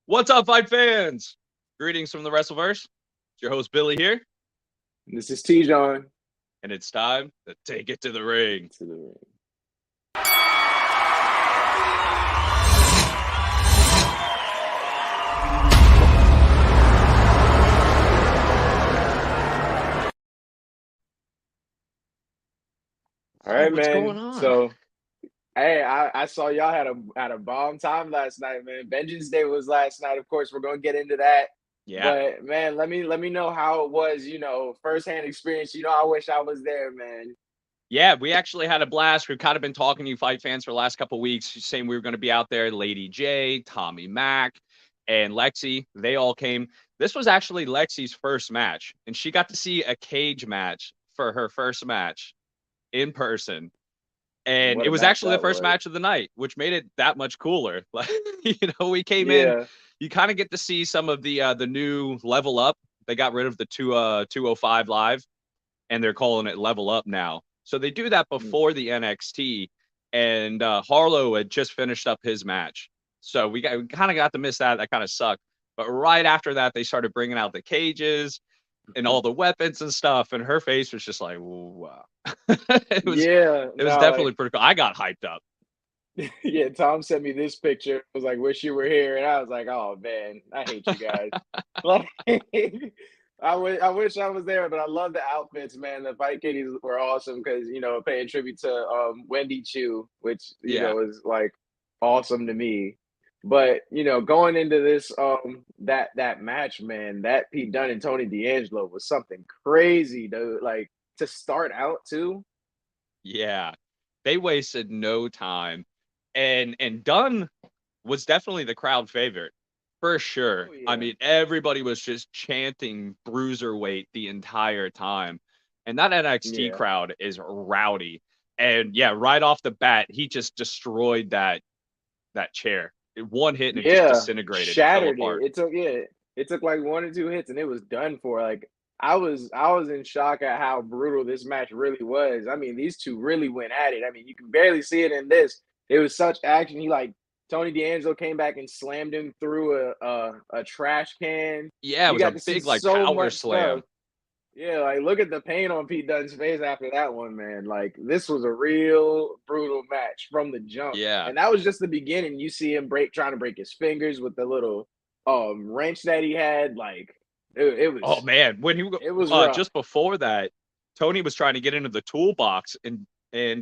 What's up, fight fans? Greetings from the Wrestleverse. It's your host, Billy here. This is T-John. And it's time to take it to the ring. All right, what's man. going on? So, hey, I saw y'all had a bomb time last night, man. Vengeance Day was last night. Of course, we're gonna get into that. Yeah. But man, let me know how it was. Firsthand experience. I wish I was there, man. Yeah, we actually had a blast. We've kind of been talking to you fight fans for the last couple of weeks, saying we were going to be out there. Lady J, Tommy Mac, and Lexi, they all came. This was actually Lexi's first match, and she got to see a cage match for her first match in person. And it was actually the first match of the night, which made it that much cooler. Like, we came in, you kind of get to see some of the new Level Up. They got rid of the 205 Live, and they're calling it Level Up now. So they do that before the NXT, and Harlow had just finished up his match. So we kind of got to miss that. That kind of sucked. But right after that, they started bringing out the cages and all the weapons and stuff, and her face was just like, wow. it was definitely pretty cool. I got hyped up. Yeah, Tom sent me this picture. It was like, wish you were here. And I was like, oh man, I hate you guys. I wish I was there, but I love the outfits, man. The fight kitties were awesome because, paying tribute to Wendy Chu, which, is like awesome to me. But, going into this that match, man, that Pete Dunne and Tony D'Angelo was something crazy, dude. Like, to start out too. Yeah. They wasted no time. And Dunne was definitely the crowd favorite. For sure. Oh, yeah. I mean, everybody was just chanting Bruiserweight the entire time. And that NXT crowd is rowdy. And yeah, right off the bat, he just destroyed that chair. One hit and it just disintegrated. Shattered it. It took like 1 or 2 hits and it was done for. Like, I was in shock at how brutal this match really was. I mean, these two really went at it. I mean, you can barely see it in this. It was such action. Tony D'Angelo came back and slammed him through a trash can. Yeah, it was a big power slam. Stuff. Yeah, like look at the pain on Pete Dunne's face after that one, man. Like this was a real brutal match from the jump. Yeah, and that was just the beginning. You see him trying to break his fingers with the little wrench that he had. Like it was. Oh man, when it was just before that, Tony was trying to get into the toolbox and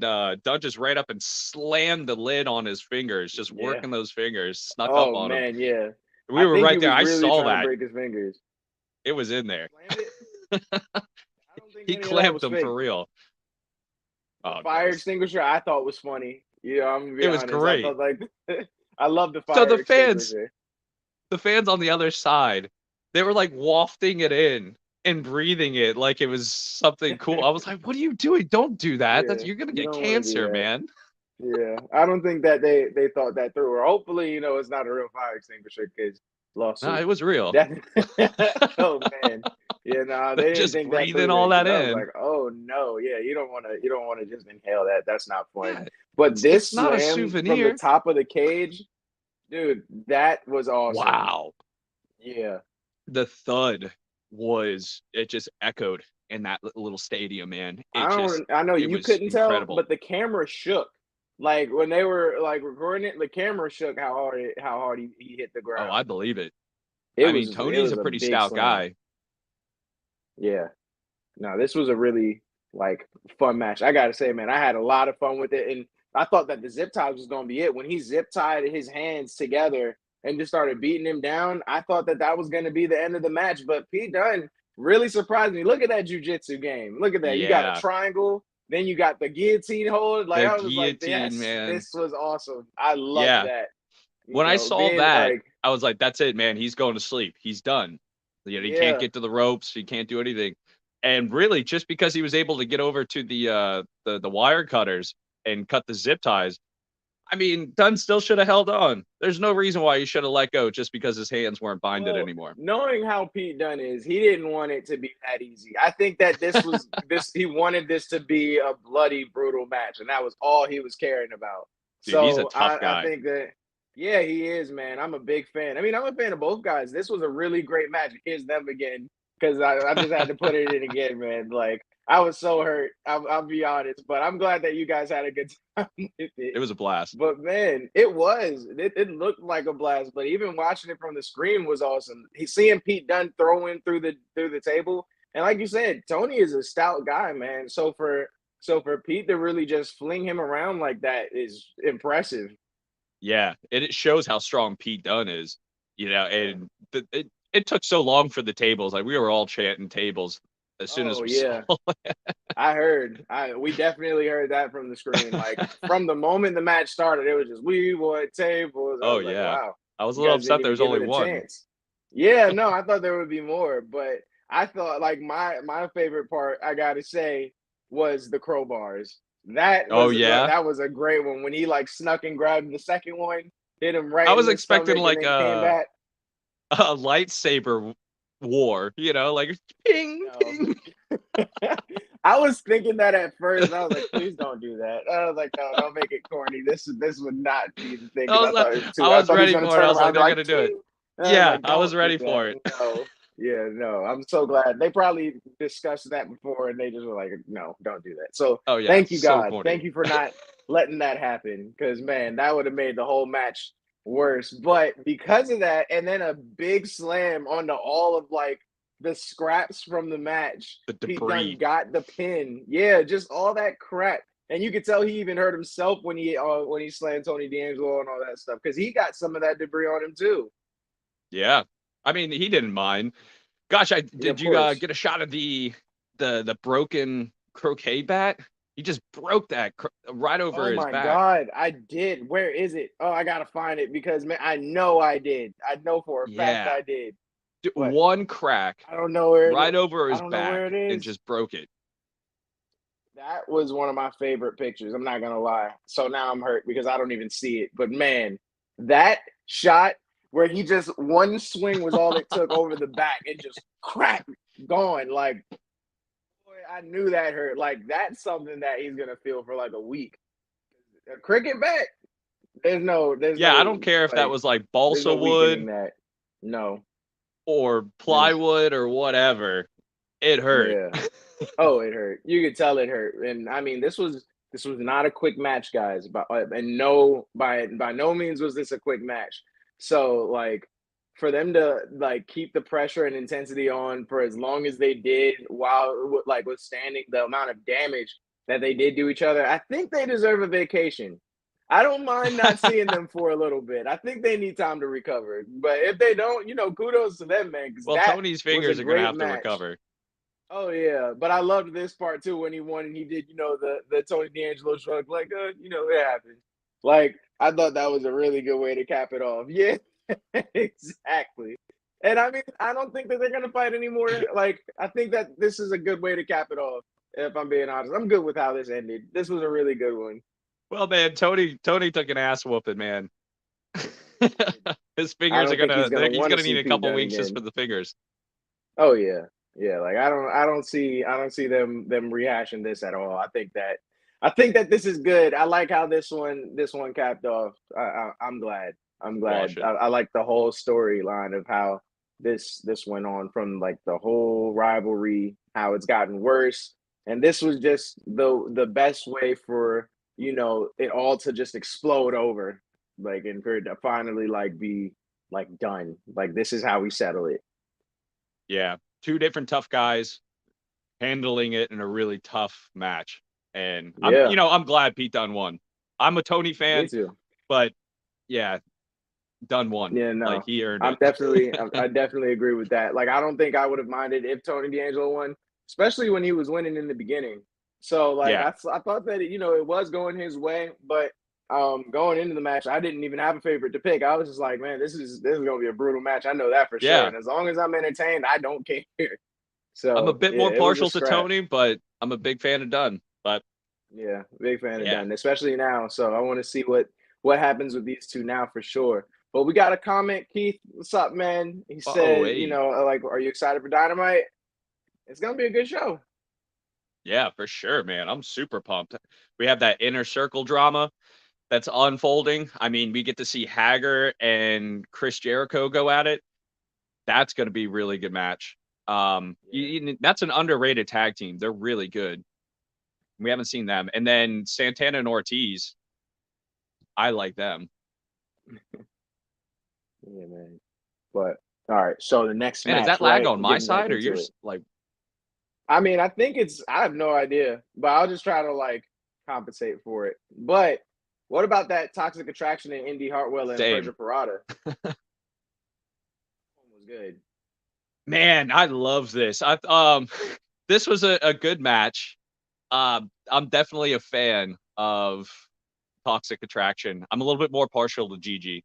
Dunne just right up and slammed the lid on his fingers, just working those fingers, snuck up on him. Oh man, yeah. We were right there. I saw that. To break his fingers. It was in there. He clamped them for real. Fire extinguisher, I thought was funny. I'm gonna be honest. Was great. I love the fire. So the fans on the other side, they were like wafting it in and breathing it like it was something cool. I was like, "What are you doing? Don't do that. You're gonna get cancer, man." Yeah, I don't think that they thought that through. Or hopefully, it's not a real fire extinguisher because lawsuit. No, it was real. Oh man, they just didn't think breathing all that in. Like, oh no, you don't want to just inhale that. That's not fun. Yeah, but this not slam a souvenir from the top of the cage, dude, that was awesome. Wow. Yeah, the thud it just echoed in that little stadium, man. I know you couldn't tell, but the camera shook. Like when they were like recording it, the camera shook how hard he hit the ground. Oh, I believe it. Tony's a pretty stout guy. Yeah. No, this was a really fun match. I gotta say, man, I had a lot of fun with it, and I thought that the zip ties was gonna be it. When he zip tied his hands together and just started beating him down, I thought that was gonna be the end of the match. But Pete Dunne really surprised me. Look at that jiu-jitsu game. Look at that. Yeah. You got a triangle. Then you got the guillotine hold. Like I was like, yes, man. This was awesome. I love that. When I saw that, I was like, that's it, man. He's going to sleep. He's done. He can't get to the ropes. He can't do anything. And really, just because he was able to get over to the wire cutters and cut the zip ties, I mean, Dunne still should have held on. There's no reason why he should have let go just because his hands weren't binded anymore. Knowing how Pete Dunne is, he didn't want it to be that easy. I think that this was he wanted this to be a bloody, brutal match, and that was all he was caring about. Dude, he's a tough guy. I think that Yeah, he is, man. I'm a big fan. I mean, I'm a fan of both guys. This was a really great match. Here's them again, because I just had to put it in again, man. Like, I was so hurt. I'll be honest, but I'm glad that you guys had a good time with it. It was a blast. But man, it was. It looked like a blast. But even watching it from the screen was awesome. Seeing Pete Dunne throwing through the table, and like you said, Tony is a stout guy, man. So for Pete to really just fling him around like that is impressive. Yeah, and it shows how strong Pete Dunne is, and it took so long for the tables. Like, we were all chanting tables as soon as we saw it. I heard. We definitely heard that from the screen. Like, from the moment the match started, it was just, "We want tables." I Oh, was like, yeah. wow. I was a You little guys didn't upset there even was give only it a one. chance. Yeah, no, I thought there would be more, but I thought, like, my favorite part, I gotta say, was the crowbars. Oh, yeah? That was a great one when he like snuck and grabbed the second one, hit him right I in was the expecting, stomach, and like, then came back. a lightsaber war, like, ping, No. ping. I was thinking that at first. I was like, please don't do that. I was like, no, don't make it corny. This would not be the thing, because I thought it was too. I I was thought he was ready gonna for it. turn I was around like, and be they're like, gonna do it. ting. And I was Yeah, like, I was don't do ready for it. that. No. Yeah, no. I'm so glad. They probably discussed that before, and they just were like, no, don't do that. So Oh, yeah, thank you, so God. corny. Thank you for not letting that happen, because man, that would have made the whole match worse. But because of that, and then a big slam onto all of like the scraps from the match, The Pete Dunne debris. got the pin. Yeah, just all that crap. And you could tell he even hurt himself when he slammed Tony D'Angelo and all that stuff, because he got some of that debris on him too. Yeah. I mean, he didn't mind. Gosh, Yeah, did of you course. get a shot of the broken croquet bat? He just broke that right over Oh his my back. God, I did. Where is it? Oh, I gotta find it, because man, I know I did. I know for a fact Yeah. I did. But One crack I don't know where it is. right over I his don't know where back it and is. just broke it. That was one of my favorite pictures. I'm not gonna lie. So now I'm hurt because I don't even see it. But man, that shot where he just one swing was all it took over the back and just crack gone. Like, boy, I knew that hurt. Like, that's something that he's gonna feel for like a week. A cricket bat? There's Yeah, I no don't care if that like, was like there's balsa no weakening wood that. No, or there's plywood or whatever. It hurt. yeah. Oh, it hurt. You could tell it hurt. And I mean, this was not a quick match, guys. But and no, by no means was this a quick match. So like, for them to like keep the pressure and intensity on for as long as they did, while like withstanding the amount of damage that they did to each other, I think they deserve a vacation. I don't mind not seeing them for a little bit. I think they need time to recover. But if they don't, kudos to them, man, because Well, that Tony's was a fingers are gonna great have to match. recover. Oh yeah, but I loved this part too when he won and he did, the Tony D'Angelo shrug, like, it happened. Like, I thought that was a really good way to cap it off. Yeah, exactly. And I mean, I don't think that they're gonna fight anymore. Like, I think that this is a good way to cap it off. If I'm being honest, I'm good with how this ended. This was a really good one. Well, man, Tony took an ass whooping, man. His I fingers are don't think he's gonna he's want to gonna see need a Pete couple Dunne weeks just again. for the fingers. Oh yeah, yeah. Like, I don't see them rehashing this at all. I think that this is good. I like how this one capped off. I'm glad. I'm glad. Wash it. I like the whole storyline of how this went on, from like the whole rivalry, how it's gotten worse, and this was just the best way for it all to just explode over, like, and for it to finally like be like done. Like, this is how we settle it. Yeah, two different tough guys handling it in a really tough match, and Yeah, I'm glad Pete Dunne won. I'm a Tony me fan, too. but yeah, Dunne won. Yeah, Like, no, he earned I'm it. definitely, I definitely agree with that. Like, I don't think I would have minded if Tony D'Angelo won, especially when he was winning in the beginning. So, like, Yeah, I thought that it was going his way, but going into the match, I didn't even have a favorite to pick. I was just like, man, this is gonna be a brutal match. I know that for sure. yeah. And as long as I'm entertained, I don't care. I'm a So bit yeah, more it was a partial to scrap. Tony, but I'm a big fan of Dunne. But Yeah, big fan of yeah. Dunn, especially now. So I want to see what happens with these two now for sure. But we got a comment, Keith. What's up, man? He Oh, said, hey. like, are you excited for Dynamite? It's gonna be a good show. Yeah, for sure, man. I'm super pumped. We have that inner circle drama that's unfolding. I mean, we get to see Hager and Chris Jericho go at it. That's going to be a really good match. That's an underrated tag team. They're really good. We haven't seen them. And then Santana and Ortiz, I like them. Yeah, man. But all right, so the next Man, match, is that lag right? on my Getting back side or into yours? it. Like, I mean, I think I have no idea, but I'll just try to like compensate for it. But what about that Toxic Attraction in Indy Hartwell and same. Persia Parada? Was good. Man, I love this. This was a good match. I'm definitely a fan of Toxic Attraction. I'm a little bit more partial to Gigi.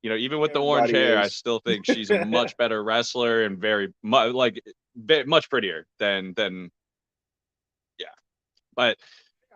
You know, even with the orange Everybody hair, I is. still think she's a much better wrestler and much prettier than yeah. But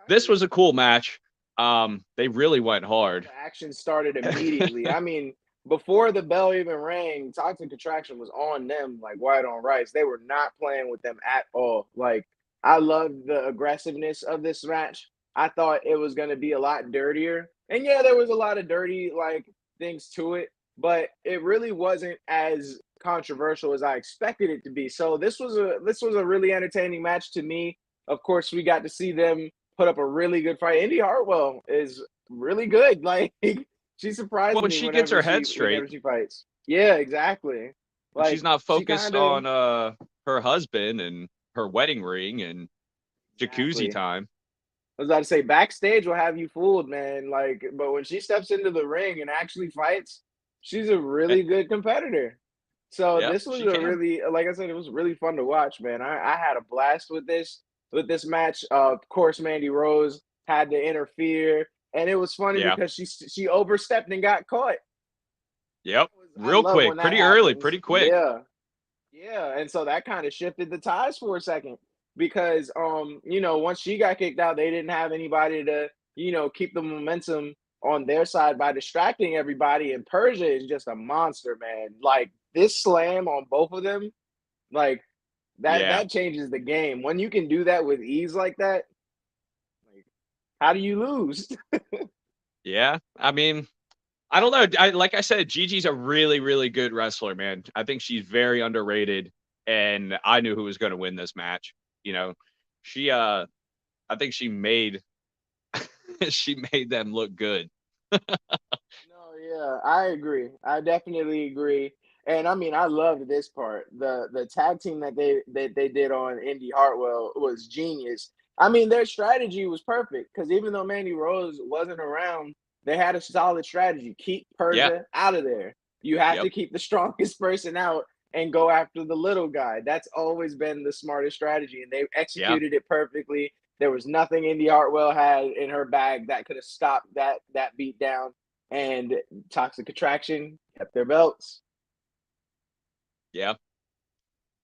this was a cool match. They really went hard. The action started immediately. I mean, before the bell even rang, Toxic Attraction was on them like white on rice. They were not playing with them at all. Like, I loved the aggressiveness of this match. I thought it was going to be a lot dirtier. And yeah, there was a lot of dirty like things to it, but it really wasn't as controversial as I expected it to be. So this was a really entertaining match to me. Of course, we got to see them put up a really good fight. Indy Hartwell is really good. Like, she surprised Well, when me she gets her head straight, whenever she fights. Yeah, exactly. when she's Like, not she focused kind of on her husband and her wedding ring and jacuzzi exactly. time. I was about to say backstage will have you fooled, man. Like, but when she steps into the ring and actually fights, she's a And, really good competitor. So yeah, this was she a can. really, like I said, it was really fun to watch, man. I had a blast with this match. Of course, Mandy Rose had to interfere, and it was funny Yeah. because she overstepped and got caught. Yep. I Real love quick, when that pretty early, happens. pretty quick. Yeah, yeah, and so that kind of shifted the ties for a second because once she got kicked out, they didn't have anybody to, keep the momentum on their side by distracting everybody. And Persia is just a monster, man. Like this slam on both of them, like Yeah. that changes the game. When you can do that with ease like that, like how do you lose? Yeah. I mean, I don't know. Like I said, Gigi's a really, really good wrestler, man. I think she's very underrated, and I knew who was going to win this match. You know, I think she made she made them look good. No, yeah, I agree. I definitely agree. And I mean, I loved this part. The tag team that they did on Indy Hartwell was genius. I mean, their strategy was perfect because even though Mandy Rose wasn't around, they had a solid strategy. Keep Yeah. Persia out of there. You have Yep. to keep the strongest person out and go after the little guy. That's always been the smartest strategy, and they Yeah. executed it perfectly. There was nothing Indy Hartwell had in her bag that could have stopped that beat down, and Toxic Attraction kept their belts. Yeah.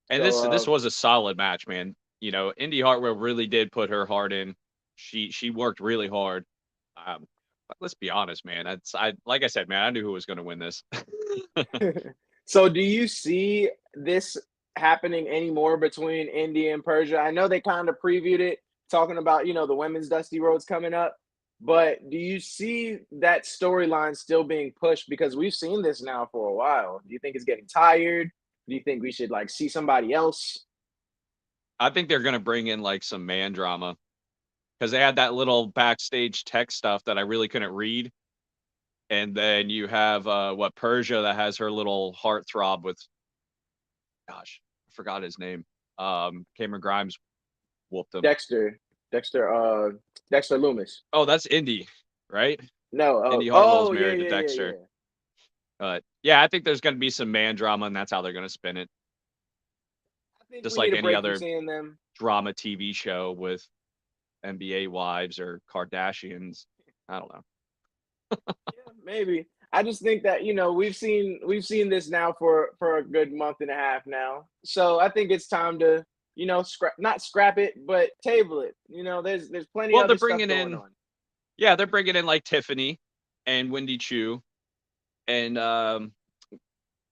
And So this was a solid match, man. You know, Indy Hartwell really did put her heart in. She worked really hard. But let's be honest, man. I like I said, man, I knew who was going to win this. so do you see this happening anymore between Indy and Persia? I know they kind of previewed it, talking about, the women's Dusty Roads coming up. But do you see that storyline still being pushed? Because we've seen this now for a while. Do you think it's getting tired? Do you think we should like see somebody else? I think they're going to bring in like some man drama because they had that little backstage text stuff that I really couldn't read. And then you have Persia that has her little heartthrob with, gosh, I forgot his name. Cameron Grimes whooped him. Dexter Loomis. Oh, that's Indy, right? No, Indy Hartwell's yeah, married to yeah, yeah, Dexter. yeah. But yeah, I think there's going to be some man drama, and that's how they're going to spin it. I think Just we need like a any break from other seeing them. drama TV show with NBA wives or Kardashians. I don't know. Yeah, maybe. I just think that we've seen this now for a good month and a half now. So I think it's time to not scrap it, but table it. There's plenty Well, of they're other stuff bringing going in, on. yeah, they're bringing in like Tiffany and Wendy Chu and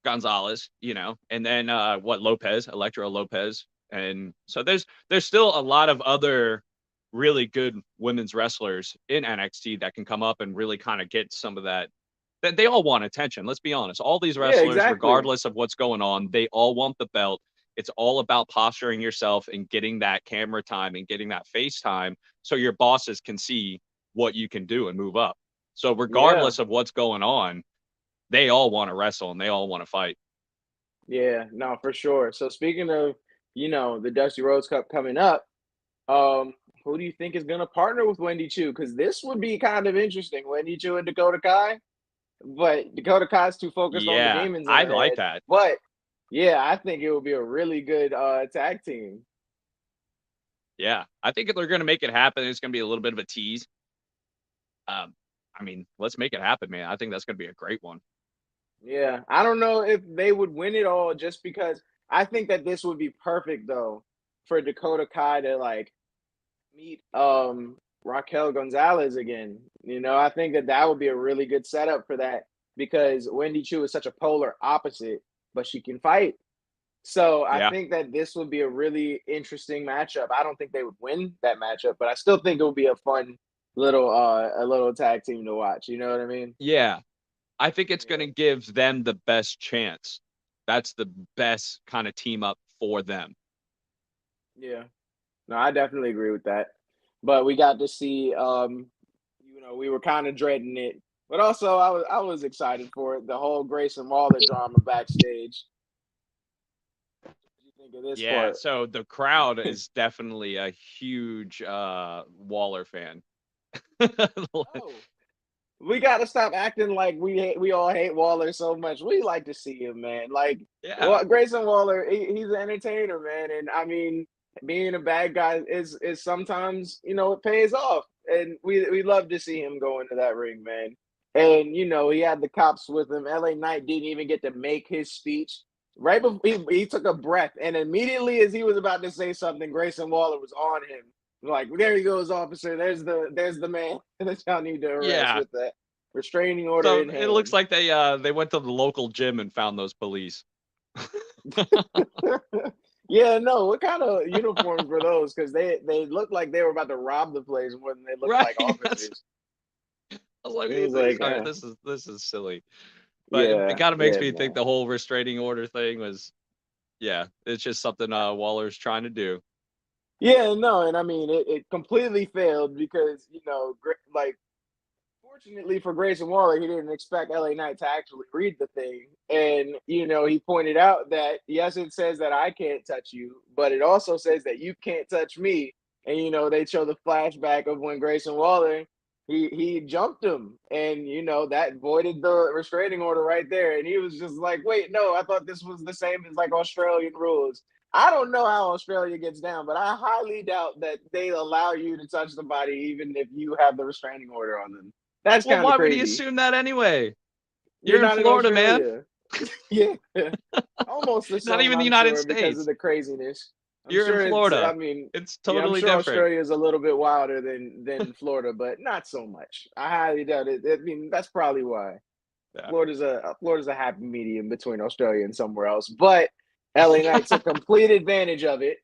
Gonzalez, and then Electra Lopez, and so there's still a lot of other really good women's wrestlers in NXT that can come up and really kind of get some of that. That they all want attention. Let's be honest. All these Yeah, wrestlers, exactly. regardless of what's going on, they all want the belt. It's all about posturing yourself and getting that camera time and getting that face time so your bosses can see what you can do and move up. So regardless of what's going on, they all want to wrestle and they all want to fight. Yeah, no, for sure. So speaking of, the Dusty Rhodes Cup coming up, who do you think is gonna partner with Wendy Chu? Because this would be kind of interesting, Wendy Chu and Dakota Kai. But Dakota Kai's too focused on the Yeah, demons in I her like head. that. But yeah, I think it would be a really good tag team. Yeah, I think if they're going to make it happen, it's going to be a little bit of a tease. Let's make it happen, man. I think that's going to be a great one. Yeah, I don't know if they would win it all just because I think that this would be perfect though for Dakota Kai to like meet Raquel Gonzalez again. I think that would be a really good setup for that because Wendy Chu is such a polar opposite, but she can fight. So I think that this would be a really interesting matchup. I don't think they would win that matchup, but I still think it would be a fun little tag team to watch. You know what I mean? Yeah, I think it's going to give them the best chance. That's the best kind of team up for them. Yeah. No, I definitely agree with that. But we got to see we were kind of dreading it. But also I was excited for it. The whole Grayson Waller drama backstage. What do you think of this part? So the crowd is definitely a huge Waller fan. Oh, we got to stop acting like we all hate Waller so much. We like to see him, man. Like, Grayson Waller, he's an entertainer, man. And I mean, being a bad guy is sometimes it pays off, and we love to see him go into that ring, man. And he had the cops with him. LA Knight didn't even get to make his speech. Right before he took a breath, and immediately as he was about to say something, Grayson Waller was on him. Like, there he goes, officer. There's the man that y'all need to arrest with that restraining order in hand. It looks like they went to the local gym and found those police. Yeah, no. What kind of uniforms were those? Because they looked like they were about to rob the place more than they looked like officers. I was like, this is silly. But it kind of makes me think the whole restraining order thing was, it's just something Waller's trying to do. Yeah, no, and I mean it completely failed because fortunately for Grayson Waller, he didn't expect LA Knight to actually read the thing, and he pointed out that yes, it says that I can't touch you, but it also says that you can't touch me, and they show the flashback of when Grayson Waller he jumped him, and that voided the restraining order right there, and he was just like, wait, no, I thought this was the same as like Australian rules. I don't know how Australia gets down, but I highly doubt that they allow you to touch the body even if you have the restraining order on them. That's kind of crazy. Why would he assume that anyway? You're in Florida, man. Yeah, almost the same. Not even the United States because of the craziness. You're in Florida. It's totally different. Australia is a little bit wilder than Florida, but not so much. I highly doubt it. I mean, that's probably why. Yeah. Florida's a happy medium between Australia and somewhere else, but LA Knight took complete advantage of it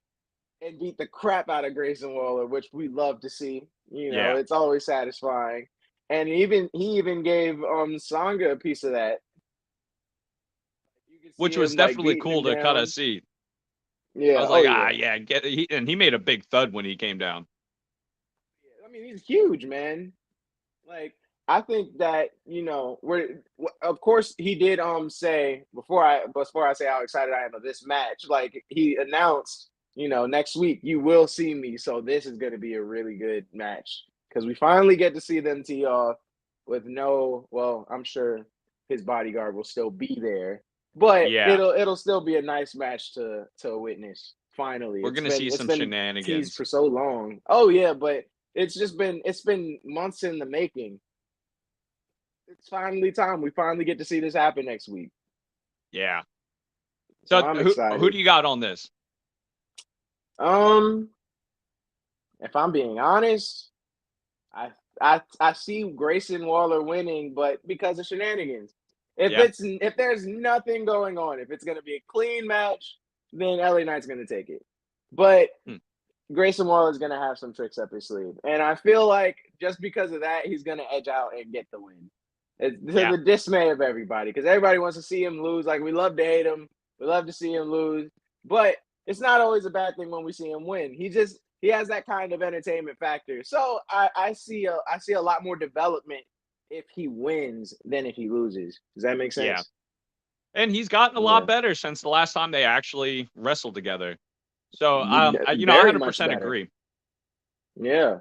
and beat the crap out of Grayson Waller, which we love to see. It's always satisfying. And he even gave Sanga a piece of that. Which was definitely cool to kind of see. Yeah. I was like, and he made a big thud when he came down. I mean, he's huge, man. Like, I think that of course he did say before I say how excited I am of this match, like he announced next week you will see me, so this is going to be a really good match because we finally get to see them tee off with I'm sure his bodyguard will still be there, but it'll still be a nice match to witness. Finally, we're gonna see some shenanigans for so long. Oh yeah, but it's been months in the making. It's finally time. We finally get to see this happen next week. Yeah. So who do you got on this? If I'm being honest, I see Grayson Waller winning, but because of shenanigans. If there's nothing going on, if it's gonna be a clean match, then LA Knight's gonna take it. But Grayson Waller is gonna have some tricks up his sleeve, and I feel like just because of that, he's gonna edge out and get the win. It's to Yeah. the dismay of everybody, because everybody wants to see him lose. Like, we love to hate him, we love to see him lose, but it's not always a bad thing when we see him win. He has that kind of entertainment factor. So I see a lot more development if he wins than if he loses. Does that make Yeah. sense? And he's gotten a Yeah. lot better since the last time they actually wrestled together. So, I Very much 100% better. agree. Yeah.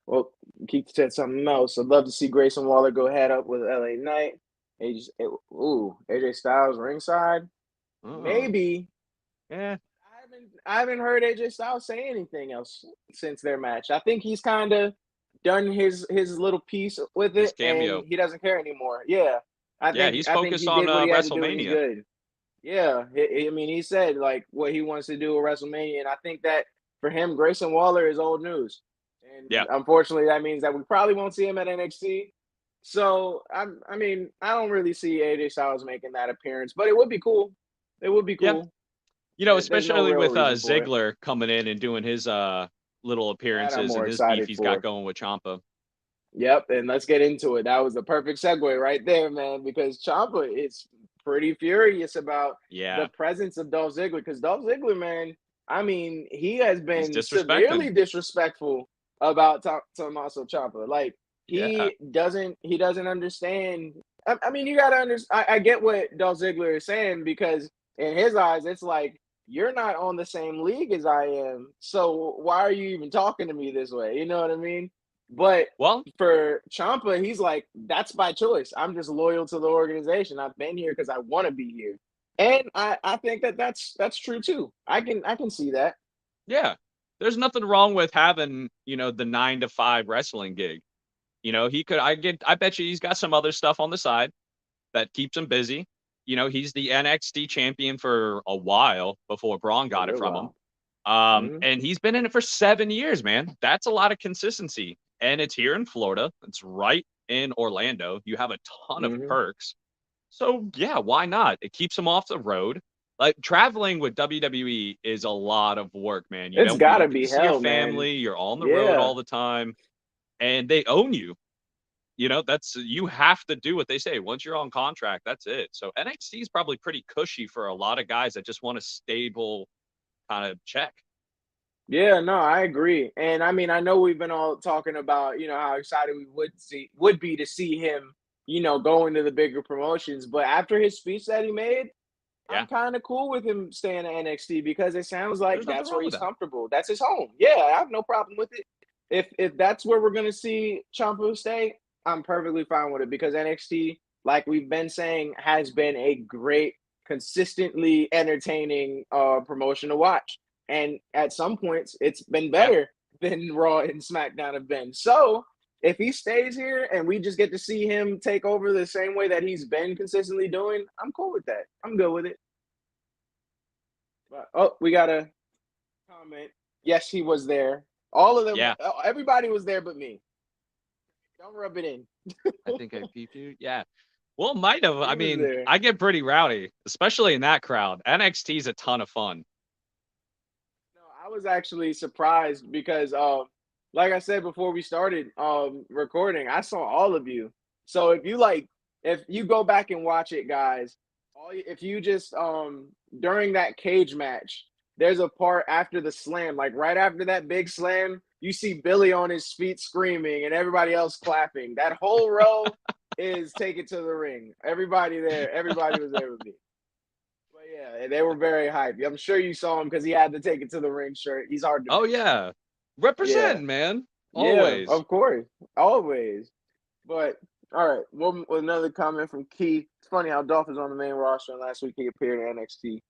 Well, Keith said something else. I'd love to see Grayson Waller go head up with LA Knight. AJ Styles ringside. Oh, Maybe. yeah. I haven't heard AJ Styles say anything else since their match. I think he's kind of done his little piece with His it, and cameo. he doesn't care anymore. Yeah. Yeah, he's I think focused he on did what he had to do, and he's WrestleMania. good. Yeah, I mean, he said like what he wants to do at WrestleMania, and I think that for him, Grayson Waller is old news, and Yeah. unfortunately, that means that we probably won't see him at NXT. So I mean, I don't really see AJ Styles making that appearance, but it would be cool. It would be Yeah. cool. There's no especially real with with reason for it. Ziggler coming in and doing his little That I'm appearances more and his beef excited he's got for. going with Ciampa. Yep, and let's get into it. That was the perfect segue right there, man, because Ciampa is pretty furious about Yeah. the presence of Dolph Ziggler. Because Dolph Ziggler, man, I mean, he has He's been disrespecting. severely disrespectful about Tommaso Ciampa. Like, Yeah. he doesn't understand. I mean, you gotta understand. I get what Dolph Ziggler is saying, because in his eyes, it's like, you're not on the same league as I am, so why are you even talking to me this way? You know what I mean? But Well, for Ciampa, he's like, that's by choice. I'm just loyal to the organization. I've been here because I want to be here, and I think that that's true too. I can see that. yeah. There's nothing wrong with having, the 9 to 5 wrestling gig. I bet you he's got some other stuff on the side that keeps him busy. He's the NXT champion for a while before Braun For a got it real from him. while. Mhm. And he's been in it for 7 years, man. That's a lot of consistency. And it's here in Florida. It's right in Orlando. You have a ton of Mhm. perks. So yeah, why not? It keeps him off the road. Like, traveling with WWE is a lot of work, man. You It's don't you gotta don't get be to see your hell, man. family. You're on the road Yeah. all the time, and they own you. You have to do what they say. Once you're on contract, that's it. So NXT is probably pretty cushy for a lot of guys that just want a stable kind of check. Yeah, no, I agree. And I mean, I know we've been all talking about, how excited we would be to see him, going to the bigger promotions. But after his speech that he made, Yeah, I'm kind of cool with him staying at NXT, because it sounds like there's nothing that's where wrong with he's that. comfortable. That's his home. Yeah, I have no problem with it. If that's where we're gonna see Ciampa stay, I'm perfectly fine with it, because NXT, like we've been saying, has been a great, consistently entertaining promotion to watch. And at some points, it's been Yeah. better than Raw and SmackDown have been. So if he stays here and we just get to see him take over the same way that he's been consistently doing, I'm cool with that. I'm good with it. But we got a comment. Yes, he was there. All of them, Yeah, everybody was there but me. Don't rub it in. I think I peeped you. Yeah. Well, might have. I He was mean, there. I get pretty rowdy, especially in that crowd. NXT's a ton of fun. No, I was actually surprised because, like I said before we started recording, I saw all of you. So if you go back and watch it, guys, if you just during that cage match, there's a part after the slam, like right after that big slam, you see Billy on his feet screaming and everybody else clapping. That whole row is Take It to the Ring. Everybody was there with me. But yeah, they were very hyped. I'm sure you saw him because he had to Take It to the Ring shirt. He's hard to Oh miss. yeah, Yeah, represent, man. yeah, Always. of course, always. But all right, well, another comment from Keith. It's funny how Dolph is on the main roster, and last week he appeared at NXT.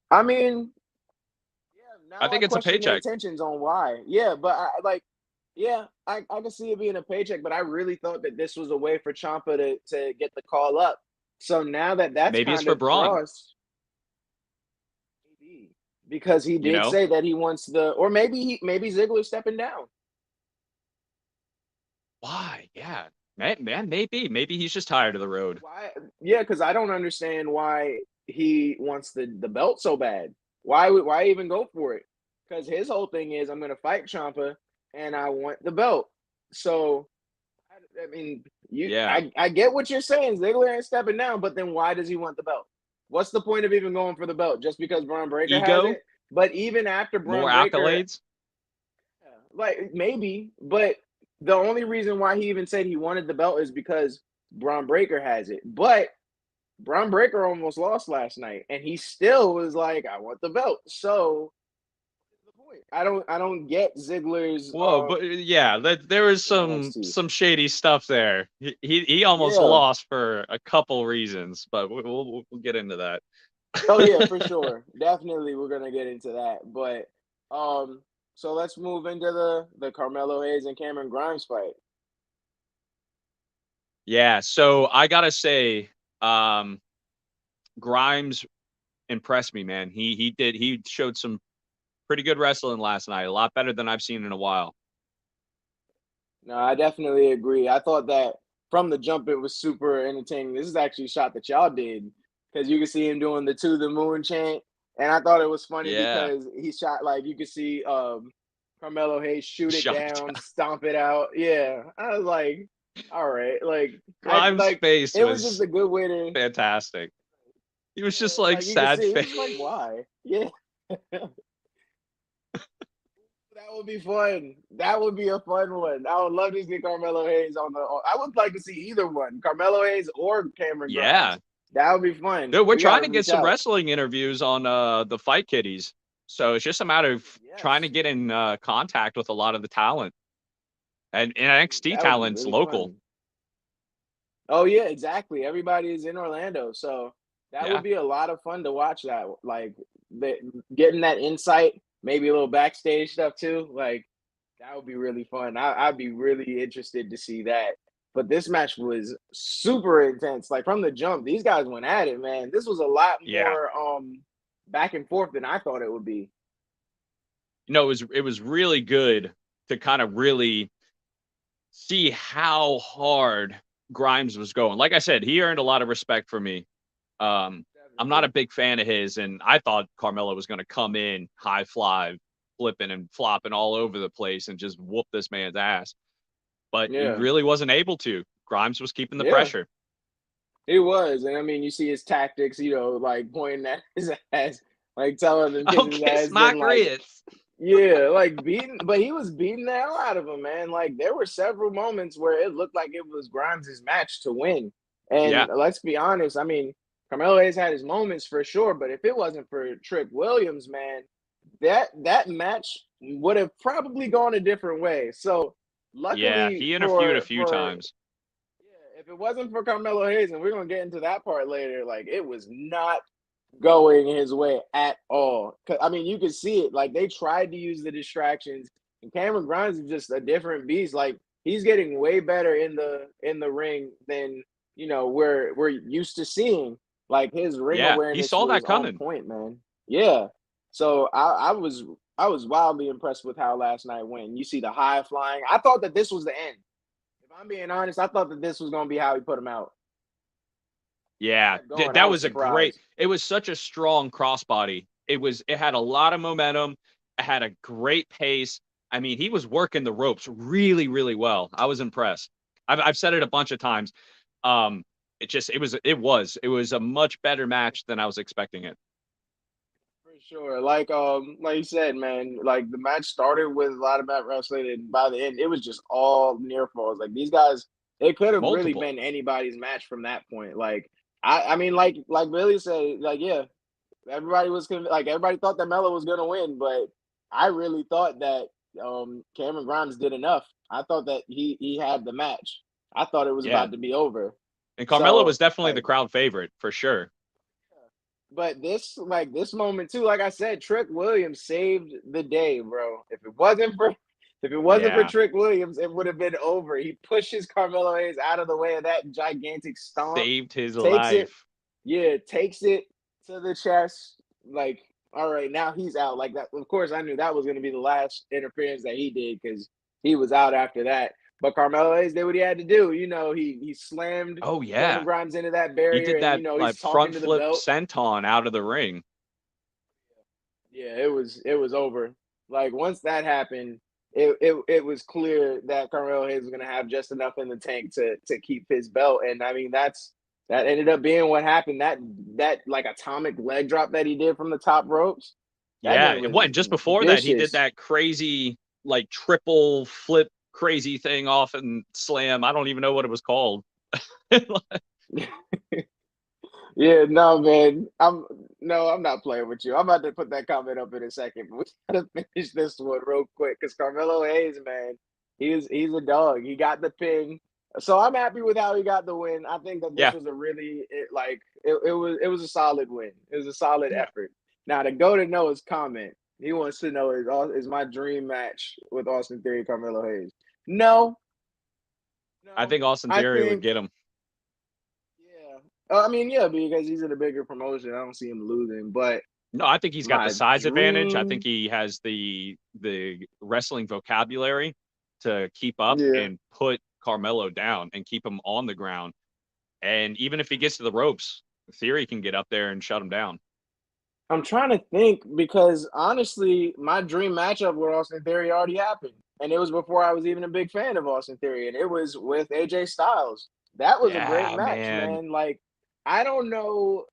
I mean, yeah, I now I think it's a question their paycheck. intentions on why. Yeah, but I can see it being a paycheck, but I really thought that this was a way for Ciampa to get the call up. So now that that's Maybe it's kind for of Braun. crossed, maybe, because he You did know say that he wants or maybe Ziggler stepping down. why? Yeah, man. Maybe he's just tired of the road. Why? Yeah, because I don't understand why he wants the belt so bad. Why even go for it? because his whole thing is I'm going to fight Ciampa and I want the belt. So, I mean, Yeah. I get what you're saying. Ziggler ain't stepping down, but then why does he want the belt? What's the point of even going for the belt? Just because Bron Breakker has Ego, it? But even after more Bron Breakker, accolades. like maybe, but the only reason why he even said he wanted the belt is because Bron Breakker has it. But Bron Breakker almost lost last night, and he still was like, "I want the belt." So, what's the point? I don't get Ziggler's Whoa, but yeah, there was in NXT. some shady stuff there. He almost Yeah. lost for a couple reasons, but we'll get into that. Oh yeah, for sure. Definitely, we're gonna get into that. But so let's move into the Carmelo Hayes and Cameron Grimes fight. Yeah, so I gotta say, Grimes impressed me, man. He showed some pretty good wrestling last night, a lot better than I've seen in a while. No, I definitely agree. I thought that from the jump it was super entertaining. This is actually a shot that y'all did because you can see him doing the "to the moon" chant, and I thought it was funny Yeah, because he shot like you could see Carmelo Hayes shoot it shot down, down. stomp it out. Yeah, I was like, all right, like I Grimes' like face it was just was a good way to fantastic. He was just yeah, like like you can sad see he was face. just like why yeah. That would be fun. That would be a fun one. I would love to see Carmelo Hayes on the. I would like to see either one, Carmelo Hayes or Cameron Yeah, Grimes. That would be fun. dude, we're We got trying to to get reach some out. wrestling interviews on the Fight Kitties. So it's just a matter of trying to Yes, get in contact with a lot of the talent and NXT that would be talent's really local. fun. Oh yeah, exactly. Everybody is in Orlando, so that would Yeah, be a lot of fun to watch. That like the, getting that insight, maybe a little backstage stuff too. Like that would be really fun. I'd be really interested to see that. But this match was super intense. Like from the jump, these guys went at it, man. This was a lot yeah. more back and forth than I thought it would be. It was really good to kind of really see how hard Grimes was going. Like I said, he earned a lot of respect from me. I'm not a Definitely. big fan of his, and I thought Carmelo was going to come in high fly, flipping and flopping all over the place and just whoop this man's ass. But he Yeah. really wasn't able to. Grimes was keeping the Yeah. pressure. It was. And I mean you see his tactics, like pointing at his ass, like telling him kiss Oh, his kiss ass, my then grits. yeah, like beating, but he was beating the hell out of him, man. Like there were several moments where it looked like it was Grimes' match to win. Yeah, And let's be honest, I mean, Carmelo Hayes had his moments for sure, but if it wasn't for Trick Williams, man, that match would have probably gone a different way. So yeah. luckily He interfered a for few times. yeah, if it wasn't for Carmelo Hayes, and we're gonna get into that part later, like it was not going his way at all. I mean, you could see it. Like they tried to use the distractions, and Cameron Grimes is just a different beast. Like he's getting way better in the ring than we're used to seeing. Like his ring Yeah, he awareness saw that was on coming. point, man. Yeah. So I was wildly impressed with how last night went. You see the high flying. I thought that this was the end. If I'm being honest, I thought that this was gonna be how he put him out. Yeah, Kept going. I that was was a great. surprised. It was such a strong crossbody. It had a lot of momentum. It had a great pace. I mean, he was working the ropes really, really well. I was impressed. I've said it a bunch of times. Um, it was a much better match than I was expecting it. For sure. Like you said, man, like the match started with a lot of mat wrestling, and by the end, it was just all near falls. Like these guys, it could have really Multiple. been anybody's match from that point. Like I mean, like Billy said, like yeah, everybody was like everybody thought that Melo was gonna win, but I really thought that Cameron Grimes did enough. I thought that he had the match. I thought it was Yeah, about to be over. and Carmelo So was definitely the like crowd favorite for sure. but this moment too, like I said, Trick Williams saved the day, bro. If it wasn't for Yeah, Trick Williams, it would have been over. He pushes Carmelo Hayes out of the way of that gigantic stomp, saved his takes it, life. yeah, takes it to the chest. Like, all right, now he's out. Like that. Of course, I knew that was going to be the last interference that he did because he was out after that. But Carmelo Hayes did what he had to do. He slammed Oh Cameron yeah, Grimes into that he barrier, did and that he's like talking front to the flip belt. senton out of the ring. Yeah, it was over. Like once that happened, it was clear that Carmelo Hayes was going to have just enough in the tank to keep his belt. And I mean, that ended up being what happened. That like atomic leg drop that he did from the top ropes. That Yeah, joint and was what? Just before that, he did vicious. that crazy like triple flip crazy thing off and slam. I don't even know what it was called. Yeah, no, man. I'm not playing with you. I'm about to put that comment up in a second, but we gotta finish this one real quick because Carmelo Hayes, man, he's a dog. He got the pin, so I'm happy with how he got the win. I think that this Yeah, was a really it was a solid win. It was a solid yeah. effort. Now to go to Noah's comment, he wants to know is my dream match with Austin Theory Carmelo Hayes? No, I no. think Austin I Theory would think get him. yeah. I mean, yeah, because he's in a bigger promotion. I don't see him losing. But No, I think he's got the my size advantage. I think dream, he has the wrestling vocabulary to keep up yeah. and put Carmelo down and keep him on the ground. And even if he gets to the ropes, Theory can get up there and shut him down. I'm trying to think because honestly, my dream matchup with Austin Theory already happened. And it was before I was even a big fan of Austin Theory. And it was with AJ Styles. That was a great Yeah, match, man. man. Like, I don't know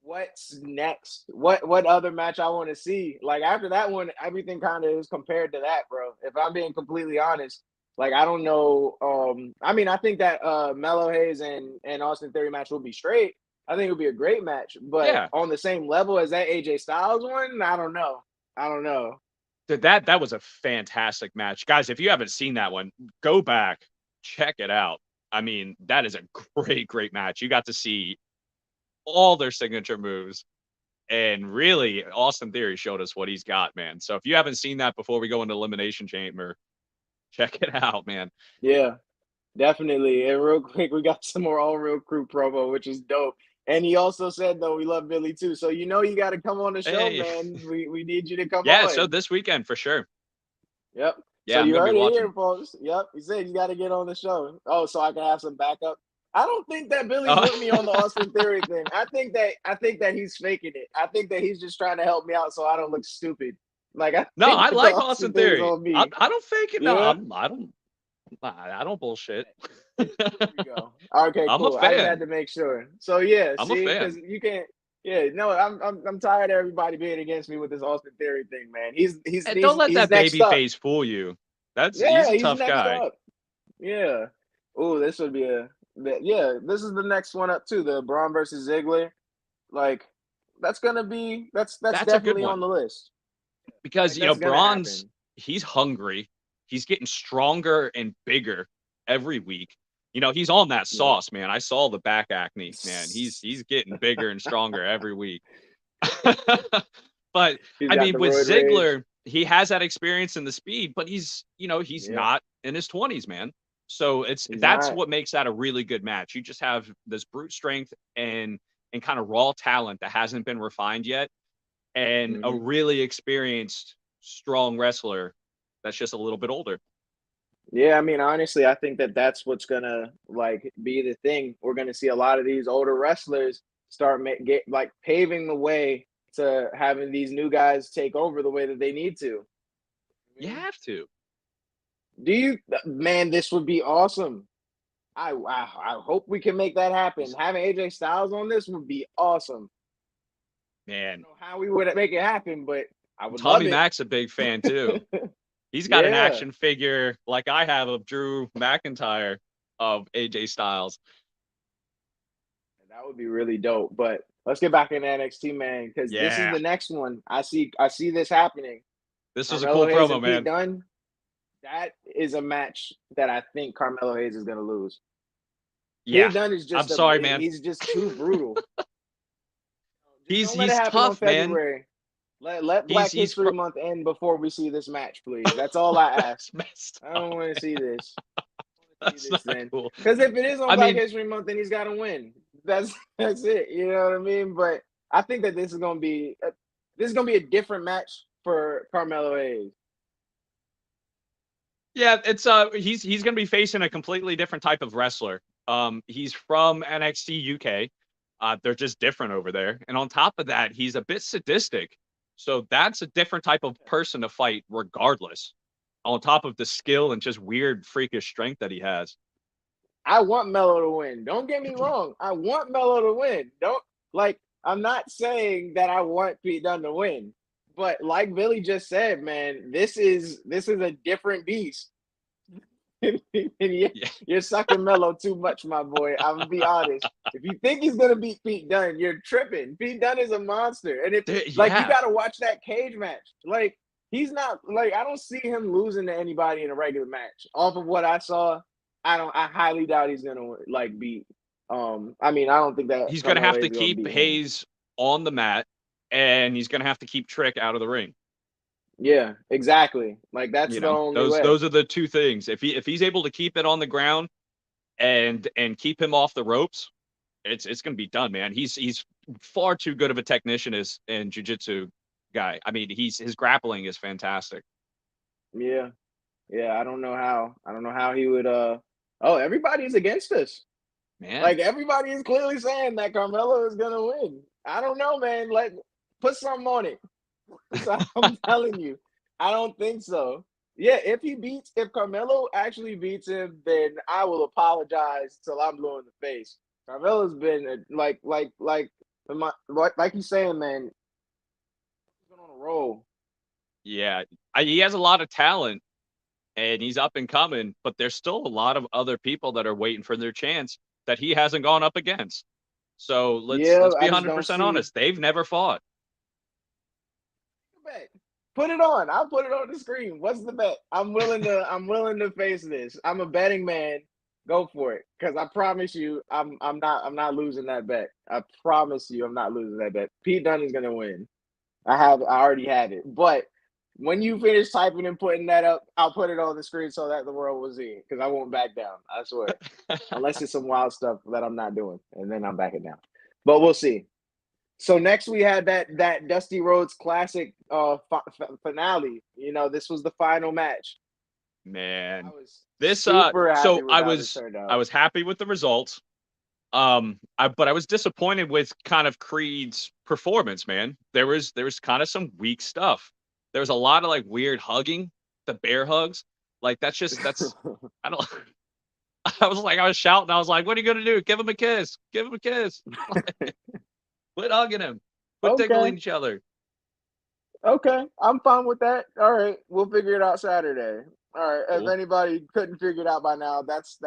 what's next. What other match I want to see. Like after that one, everything kind of is compared to that, bro. If I'm being completely honest. Like I don't know. I mean, I think that Melo Hayes and Austin Theory match will be straight. I think it would be a great match, but Yeah. on the same level as that AJ Styles one, I don't know. I don't know. That was a fantastic match. Guys, if you haven't seen that one, go back, check it out. I mean, that is a great match. You got to see all their signature moves. And really, Austin Theory showed us what he's got, man. So if you haven't seen that before we go into Elimination Chamber, check it out, man. Yeah, definitely. And real quick, we got some more All Real Crew promo, which is dope. And he also said, though, we love Billy too. So you know you got to come on the show, Hey. man. We need you to come Yeah, so on. this weekend for sure. Yep. So Yeah, I'm you gonna be heard it watching. here, folks. Yep. He said you got to get on the show. Oh, so I can have some backup. I don't think that Billy's Oh. with me on the Austin Theory thing. I think that he's faking it. I think that he's just trying to help me out so I don't look stupid. Like I No, think I that the like Austin Austin Theory's Theory. on me. I don't fake it. No, Yeah. I don't bullshit. There we go. Okay, I'm a cool. I just had fan. to make sure. So yeah, I'm a see, because fan. you can't. Yeah, no, I'm tired of everybody being against me with this Austin Theory thing, man. And don't let He's that next baby up. face fool you. He's Yeah, a he's tough next guy. up. Yeah. Oh, this would be yeah. This is the next one up too. The Braun versus Ziggler. Like that's that's That's a good definitely on one the list. because Like that's gonna Braun's happen. he's hungry. He's getting stronger and bigger every week. He's on that Yeah. sauce, man. I saw the back acne, man. He's getting bigger and stronger every week. But He's I got mean, the with roid rage. Ziggler, he has that experience in the speed, but he's Yeah, not in his 20s, man. So he's that's not. what makes that a really good match. You just have this brute strength and kind of raw talent that hasn't been refined yet, and a Mm-hmm. really experienced, strong wrestler that's just a little bit older. Yeah, I mean, honestly, I think that that's what's gonna like be the thing. We're gonna see a lot of these older wrestlers start get like paving the way to having these new guys take over the way that they need to. I You mean, have to, do you, man? This would be awesome. I hope we can make that happen. Having AJ Styles on this would be awesome. I don't man. know how we would make it happen, but I would love Tommy it. Mac's a big fan too. He's got an Yeah, action figure like I have of Drew McIntyre of AJ Styles. that would be really dope. But let's get back into NXT, man, because this is Yeah, the next one. I see this happening. this was a Carmelo cool Hayes promo, and Pete man. Dunne. That is a match that I think Carmelo Hayes is gonna lose. Yeah, Pete Dunne is I'm just sorry, man. he's just too brutal. Just he's don't let it he's happen on tough, man. February. Let He's Black he's History fr- Month end before we see this match, please. That's all I ask. That's messed I don't up. want to see this. See That's this not then. cool. Because if it is on I Black mean, History Month, then he's got to win. That's it. You know what I mean? But I think that this is gonna be a different match for Carmelo Hayes. yeah, it's he's gonna be facing a completely different type of wrestler. He's from NXT UK. They're just different over there. And on top of that, he's a bit sadistic. So that's a different type of person to fight regardless, on top of the skill and just weird freakish strength that he has. I want Melo to win. Don't get me wrong. I want Melo to win. I'm not saying that I want Pete Dunne to win. But like Billy just said, man, this is a different beast. You're sucking Melo too much, my boy. I'm gonna be honest. If you think he's gonna beat Pete Dunne, you're tripping. Pete Dunne is a monster. And if you gotta watch that cage match. Like, he's not I don't see him losing to anybody in a regular match. Off of what I saw, I highly doubt he's gonna beat. I don't think that he's gonna have to keep Hayes on the mat, and he's gonna have to keep Trick out of the ring. Yeah, exactly. Like, that's the only way. Those are the two things. If he's able to keep it on the ground and keep him off the ropes, it's gonna be done, man. He's far too good of a technician and jiu-jitsu guy. I mean, his grappling is fantastic. Yeah. I don't know how he would everybody's against us. Man. Like, everybody is clearly saying that Carmelo is gonna win. I don't know, man. Like, put something on it. So I'm telling you, I don't think so. Yeah, if Carmelo actually beats him, then I will apologize till I'm blue in the face. Carmelo's been like he's saying, man, he's been on a roll. Yeah, he has a lot of talent, and he's up and coming, but there's still a lot of other people that are waiting for their chance that he hasn't gone up against. So let's be 100% honest. They've never fought. Put it on. I'll put it on the screen. What's the bet? I'm willing to face this. I'm a betting man. Go for it. Because I promise you, I'm not losing that bet. I promise you, I'm not losing that bet. Pete Dunne is gonna win. I already have it. But when you finish typing and putting that up, I'll put it on the screen so that the world will see it. Because I won't back down. I swear. Unless it's some wild stuff that I'm not doing, and then I'm backing down. But we'll see. So next we had that Dusty Rhodes Classic finale. This was the final match. Man, I was happy with the results. But I was disappointed with kind of Creed's performance, man. There was kind of some weak stuff. There was a lot of weird hugging, the bear hugs. That's I don't. I was shouting. I was like, "What are you gonna do? Give him a kiss! Give him a kiss!" Quit hugging him. Quit tickling each other. Okay, I'm fine with that. All right, we'll figure it out Saturday. All right. Cool. If anybody couldn't figure it out by now, that's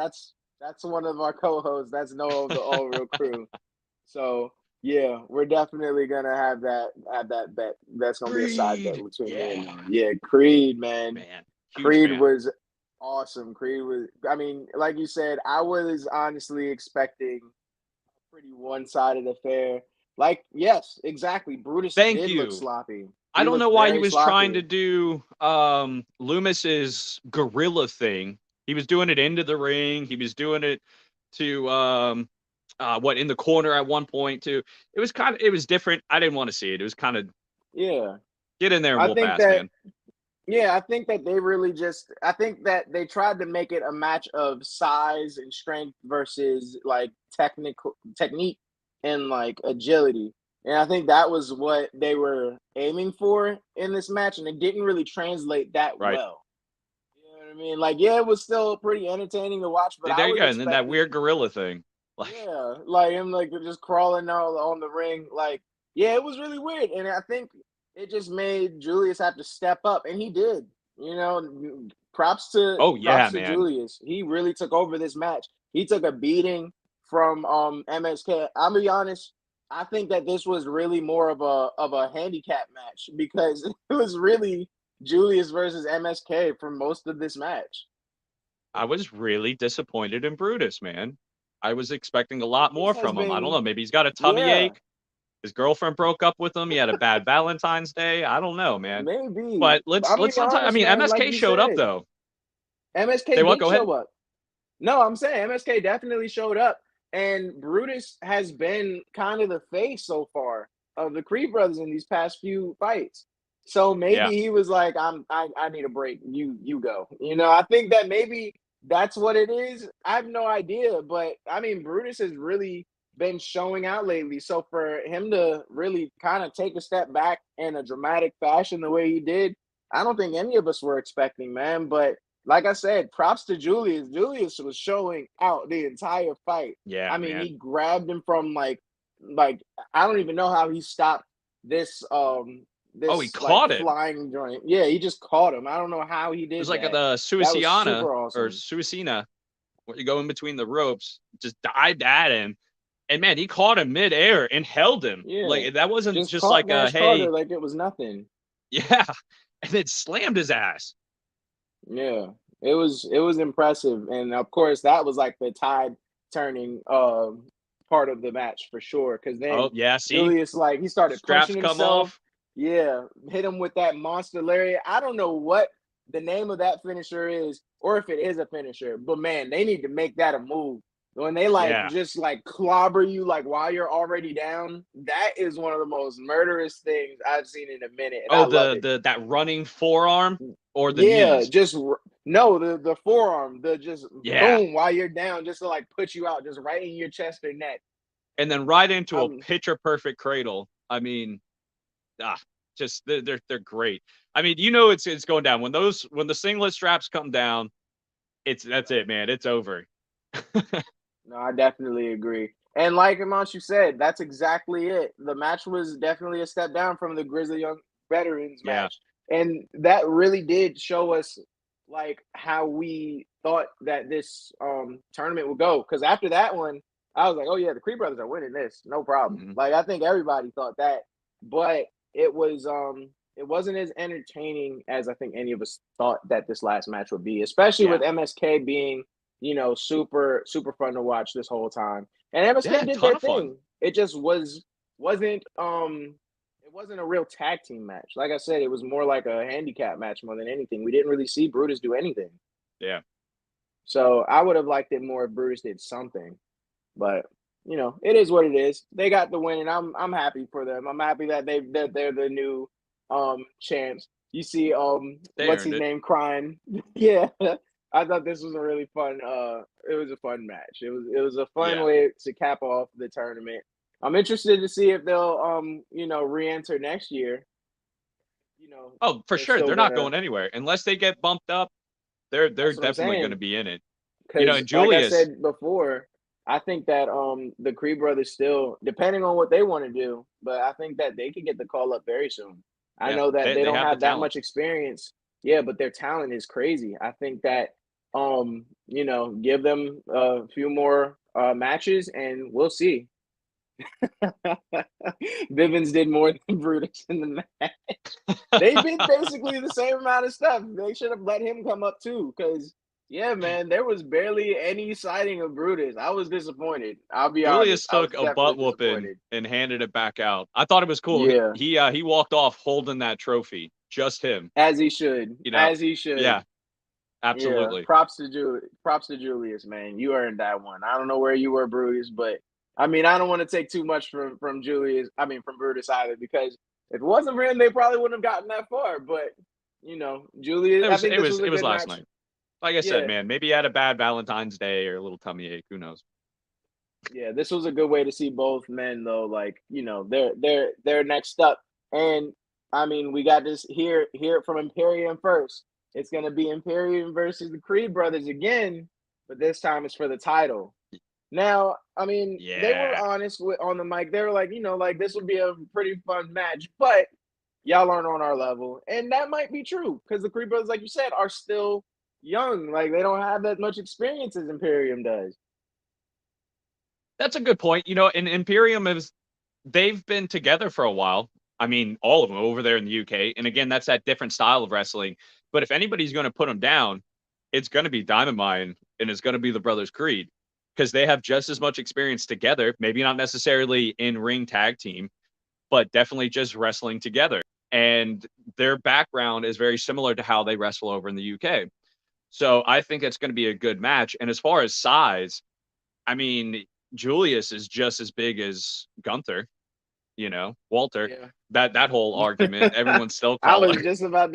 one of our co-hosts. That's Noah of the All Real Crew. So yeah, we're definitely gonna have that bet. That's gonna be a side bet between me and him. Yeah, Creed, man. Creed was awesome. Creed was. I mean, like you said, I was honestly expecting a pretty one-sided affair. Yes, exactly. Brutus did look sloppy. I don't know why he was trying to do Loomis's gorilla thing. He was doing it into the ring. He was doing it to in the corner at one point too. It was different. I didn't want to see it. It was kind of get in there and whoop ass, man. Yeah, I think that they tried to make it a match of size and strength versus technique and agility. And I think that was what they were aiming for in this match, and it didn't really translate that well. You know what I mean? It was still pretty entertaining to watch, but and then that weird gorilla thing. Him just crawling out on the ring. It was really weird, and I think it just made Julius have to step up, and he did. Props to Julius. He really took over this match. He took a beating from MSK. I'll be honest, I think that this was really more of a handicap match because it was really Julius versus MSK for most of this match. I was really disappointed in Brutus, man. I was expecting a lot more from him. I don't know. Maybe he's got a tummy ache. His girlfriend broke up with him. He had a bad Valentine's Day. I don't know, man. Maybe. But let's not talk. I mean, MSK showed up though. MSK did show up. No, I'm saying MSK definitely showed up. And Brutus has been kind of the face so far of the Creed brothers in these past few fights. So maybe he was like, I need a break. You go. I think that maybe that's what it is. I have no idea. But I mean, Brutus has really been showing out lately. So for him to really kind of take a step back in a dramatic fashion the way he did, I don't think any of us were expecting, man. But like I said, props to Julius. Julius was showing out the entire fight. Yeah, I mean, man. he grabbed him from like I don't even know how he stopped this He caught it. flying joint. Yeah, he just caught him. I don't know how he did It was like that. the That was Suiciana super or awesome. Suicina, where you go in between the ropes, just dived at him. And man, he caught him midair and held him. Yeah. Like that wasn't just caught like Nash hey, Carter like it was nothing. yeah, and then slammed his ass. Yeah, it was impressive, and of course that was like the tide turning part of the match for sure. Because then Julius he started straps punching come himself. off. Yeah, hit him with that monster lariat. I don't know what the name of that finisher is, or if it is a finisher, but man, they need to make that a move. When they just clobber you while you're already down, that is one of the most murderous things I've seen in a minute. And that running forearm or the knees? The forearm, boom while you're down, just to put you out, just right in your chest or neck, and then right into a picture perfect cradle. I mean, just they're great. I mean, it's going down when the singlet straps come down. That's it, man. It's over. No, I definitely agree. And like Himanshu said, that's exactly it. The match was definitely a step down from the Grizzly Young Veterans match. And that really did show us how we thought that this tournament would go. Because after that one, I was like, oh yeah, the Creed brothers are winning this. No problem. Mm-hmm. I think everybody thought that. But it wasn't as entertaining as I think any of us thought that this last match would be, especially with MSK being super, super fun to watch this whole time. And MSK did their thing. It just wasn't a real tag team match. Like I said, it was more like a handicap match more than anything. We didn't really see Brutus do anything. Yeah. So I would have liked it more if Brutus did something. But it is what it is. They got the win, and I'm happy for them. I'm happy that they're the new champs. You see what's his name crying? Yeah. I thought this was a really fun. It was a fun match. It was a fun way to cap off the tournament. I'm interested to see if they'll re-enter next year. Oh, for sure, they're not going anywhere unless they get bumped up. They're definitely going to be in it. And Julius, like I said before, I think that the Creed brothers still, depending on what they want to do, but I think that they could get the call up very soon. I know that they don't have that much experience. Yeah, but their talent is crazy. I think that give them a few more matches and we'll see. Bivens did more than Brutus in the match. They did basically the same amount of stuff. They should have let him come up too, because man, there was barely any sighting of Brutus. I was disappointed. I'll be honest. Julius took a butt whooping and handed it back out. I thought it was cool. Yeah. He walked off holding that trophy. Just him. As he should. As he should. Yeah. Absolutely. Yeah. Props to Julius, man. You earned that one. I don't know where you were, Brutus, but I mean, I don't want to take too much from Julius. I mean, from Brutus either, because if it wasn't for him, they probably wouldn't have gotten that far. But Julius, it was last night. Like I said, man, maybe he had a bad Valentine's Day or a little tummy ache. Who knows? Yeah, this was a good way to see both men, though. They're next up, and I mean, we got this hear it from Imperium first. It's going to be Imperium versus the Creed brothers again, but this time it's for the title. Now, I mean, they were honest on the mic. They were like, this would be a pretty fun match, but y'all aren't on our level. And that might be true, because the Creed brothers, like you said, are still young. They don't have that much experience as Imperium does. That's a good point. And Imperium they've been together for a while. I mean, all of them over there in the UK. And again, that's that different style of wrestling. But if anybody's going to put them down, it's going to be Diamond Mine, and it's going to be the Brothers Creed, because they have just as much experience together. Maybe not necessarily in ring tag team, but definitely just wrestling together. And their background is very similar to how they wrestle over in the UK. So I think it's going to be a good match. And as far as size, I mean, Julius is just as big as Gunther. Walter. Yeah. That whole argument, everyone's still calling. I was just about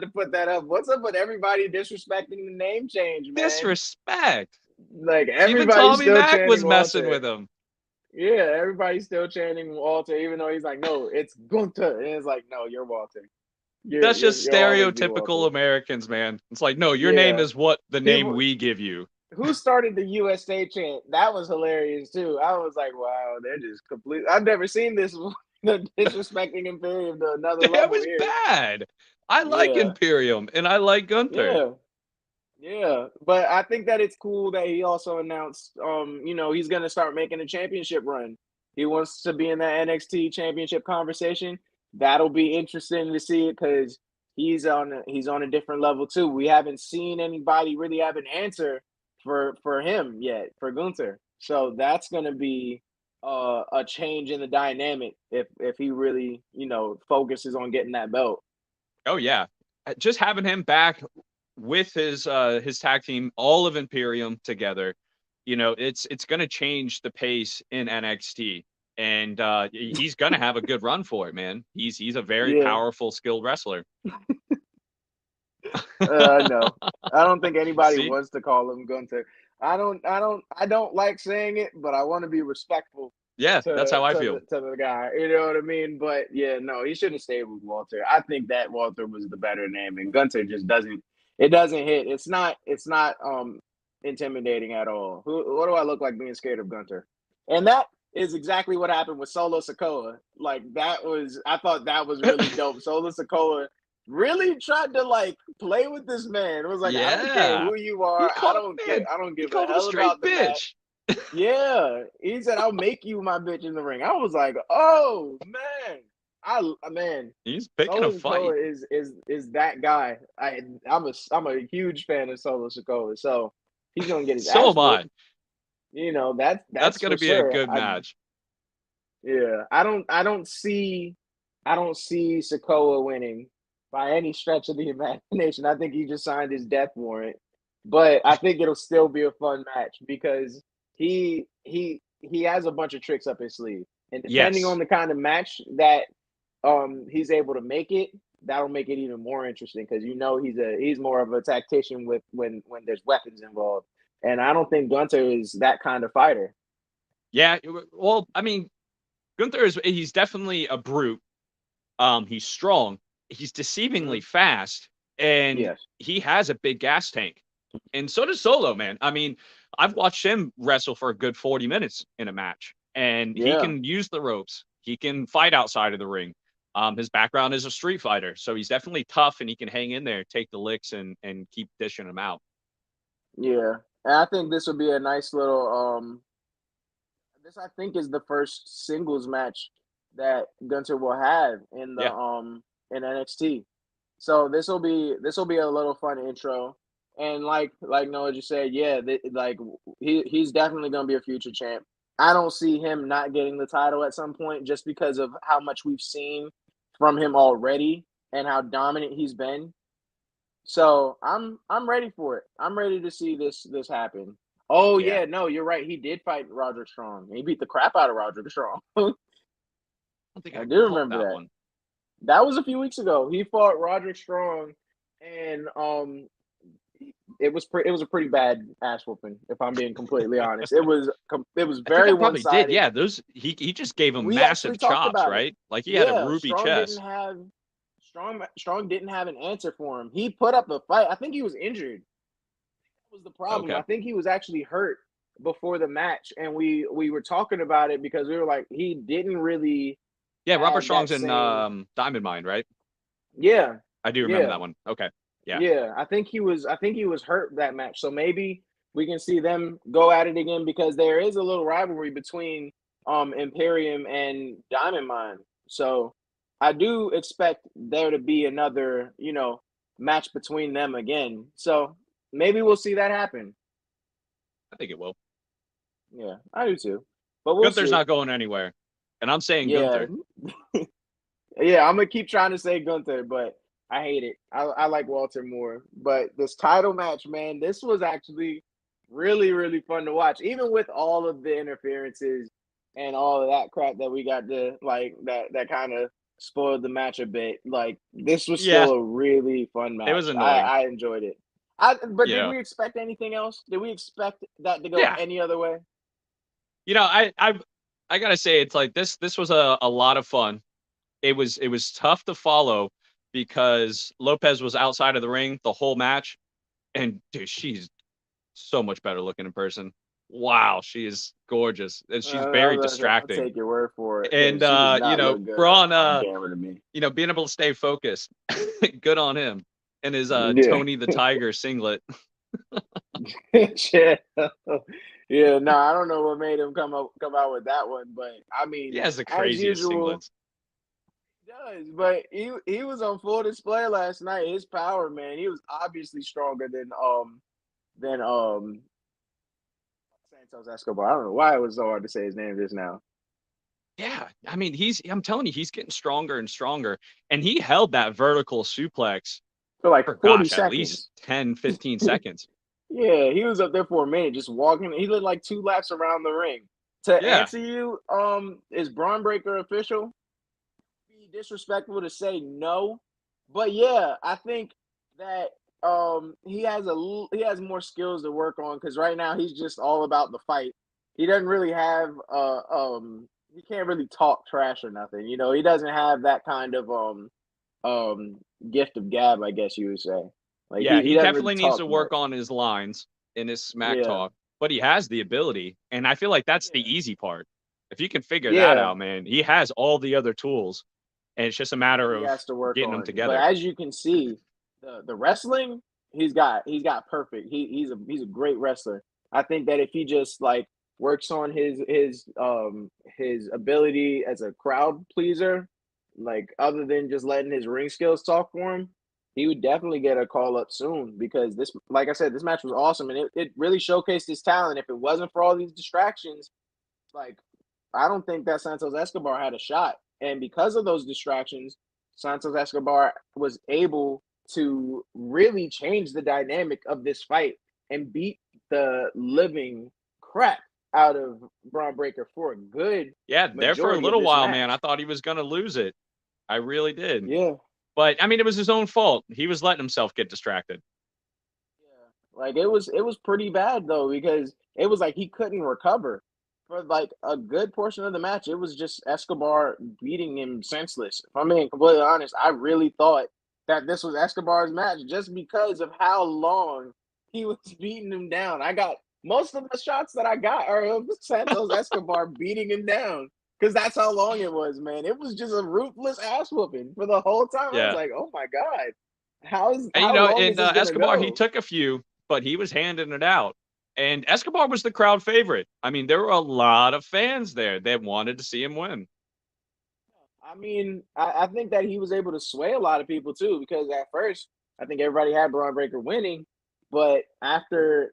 to put that up. What's up with everybody disrespecting the name change, man? Disrespect. Like Even everybody's Tommy still Mack was chanting messing Walter. with him. Yeah, everybody's still chanting Walter, even though he's like, no, it's Gunther. And it's like, no, you're Walter. That's just You'll always be Walter. stereotypical Americans, man. It's like, no, your name Yeah. is what the name People we give you. who started the USA chant, that was hilarious too. I was like, wow, they're just complete. I've never seen this disrespecting Imperium to another That level was here. bad. I like Yeah. Imperium and I like Gunther. Yeah. Yeah, but I think that it's cool that he also announced, he's gonna start making a championship run. He wants to be in that NXT championship conversation. That'll be interesting to see it because he's on a different level too. We haven't seen anybody really have an answer for him yet, for Gunther. So that's gonna be a change in the dynamic if he really focuses on getting that belt. Oh yeah, just having him back with his tag team, all of Imperium together, it's going to change the pace in NXT, and he's going to have a good run for it, man. He's a very Yeah. powerful, skilled wrestler. No, I don't think anybody See? wants to call him Gunther. I don't like saying it, but I want to be respectful Yeah, that's to how I to feel. the guy. You know what I mean? But yeah, no, he should have stayed with Walter. I think that Walter was the better name, and Gunther just doesn't. It doesn't hit. It's not. Intimidating at all. What do I look like being scared of Gunther? And that is exactly what happened with Solo Sikoa. Like that was. I thought that was really dope. Solo Sikoa really tried to like play with this man. It was like, I don't care Yeah. who you are. I don't care. I don't He give a called him a hell straight about the match. bitch. Yeah. He said, I'll make you my bitch in the ring. I was like, oh man. Man, He's picking a Solo fight. Sikoa is that guy. I'm a huge fan of Solo Sikoa. So he's gonna get his So ass am I. whooped. That's Going to for be a sure. good match. I don't see Sikoa winning by any stretch of the imagination. I think he just signed his death warrant. But I think it'll still be a fun match because he has a bunch of tricks up his sleeve. And depending Yes. on the kind of match that he's able to make it, that'll make it even more interesting because he's more of a tactician with when there's weapons involved. And I don't think Gunther is that kind of fighter. Yeah. Well, I mean, Gunther he's definitely a brute. He's strong. He's deceivingly fast, and Yes. he has a big gas tank. And so does Solo, man. I mean, I've watched him wrestle for a good 40 minutes in a match, and he Yeah. can use the ropes. He can fight outside of the ring. His background is a street fighter, so he's definitely tough, and he can hang in there, take the licks, and keep dishing them out. Yeah. And I think this would be a nice little this I think is the first singles match that Gunther will have Yeah. in NXT. So this will be a little fun intro. And like Noah just said, yeah, he's definitely gonna be a future champ. I don't see him not getting the title at some point just because of how much we've seen from him already and how dominant he's been. So I'm ready for it. I'm ready to see this happen. Oh Yeah. yeah, no, you're right. He did fight Roderick Strong. He beat the crap out of Roderick Strong. I don't think I I do caught remember that that. one. That was a few weeks ago. He fought Roderick Strong, and it was a pretty bad ass whooping. If I'm being completely honest, it was I think very I one probably did. sided. Yeah, those he just gave him We actually massive talked chops, about it. right? Like he had a Yeah, ruby chest. Strong didn't have an answer for him. He put up a fight. I think he was injured. That was the problem. Okay. I think he was actually hurt before the match, and we were talking about it because we were like, he didn't really. Yeah, Robert Have Strong's that in same. Diamond Mine, right? Yeah, I do remember yeah, that one. Okay. Yeah. yeah. I think he was. I think he was hurt that match. So maybe we can see them go at it again because there is a little rivalry between Imperium and Diamond Mine. So I do expect there to be another, match between them again. So maybe we'll see that happen. I think it will. Yeah, I do too. But we'll Gunther's see. not going anywhere. And I'm saying Yeah. Gunther. Yeah, I'm gonna keep trying to say Gunther, but I hate it. I like Walter more. But this title match, man, this was actually really, really fun to watch. Even with all of the interferences and all of that crap that we got to like that kind of spoiled the match a bit. Like this was Yeah, still a really fun it was match. annoying. I enjoyed it. But did Yeah. we expect anything else? Did we expect that to go Yeah. any other way? I gotta say, it's like this was a lot of fun. It was tough to follow because Lopez was outside of the ring the whole match, and dude, she's so much better looking in person. Wow, she is gorgeous, and she's very I'll distracting. take your word for it And because she does not look good Braun, on camera to me. being able to stay focused, good on him. And his Yeah. Tony the Tiger singlet. Yeah. Yeah, no, I don't know what made him come out with that one, but I He mean, has the as craziest usual, singlets. he does. But he was on full display last night. His power, man, he was obviously stronger than Santos Escobar. I don't know why it was so hard to say his name just now. Yeah, I mean, I'm telling you, he's getting stronger and stronger. And he held that vertical suplex For like for, 40 gosh, at least seconds. 10, 15 seconds. Yeah, he was up there for a minute just walking. He did like 2 laps around the ring. To Yeah. answer you, is Bron Breakker official? Be disrespectful to say no, but yeah, I think that he has more skills to work on because right now he's just all about the fight. He doesn't really have he can't really talk trash or nothing. You know, he doesn't have that kind of gift of gab, I guess you would say. Like Yeah, he he doesn't really definitely needs talk to much. work on his lines in his smack Yeah, talk, but he has the ability. And I feel like that's the yeah, easy part. If you can figure that yeah. out, man, he has all the other tools. And it's just a That matter he of has to work getting them on. But together. as you can see, the wrestling he's got perfect. He's a great wrestler. I think that if he just like works on his ability as a crowd pleaser, like other than just letting his ring skills talk for him, he would definitely get a call up soon because this, like I said, this match was awesome and it really showcased his talent. If it wasn't for all these distractions, like I don't think that Santos Escobar had a shot. And because of those distractions, Santos Escobar was able to really change the dynamic of this fight and beat the living crap out of Bron Breakker for a good Yeah, there for a majority of little this while, man, I match. thought he was going to lose it. I really did. Yeah. But I mean, it was his own fault. He was letting himself get distracted. Yeah. Like it was pretty bad though, because it was like he couldn't recover. For like a good portion of the match, it was just Escobar beating him senseless. If I'm being completely honest, I really thought that this was Escobar's match just because of how long he was beating him down. I got most of the shots that I got are of Santos Escobar beating him down because that's how long it was, man. It was just a ruthless ass whooping for the whole time. I was Yeah. like, oh my god, how's And, how long is and this gonna Escobar, he go? took a few, but he was handing it out. And Escobar was the crowd favorite. I mean, there were a lot of fans there that wanted to see him win. I mean, I think that he was able to sway a lot of people too, because at first I think everybody had Braun Breaker winning, but after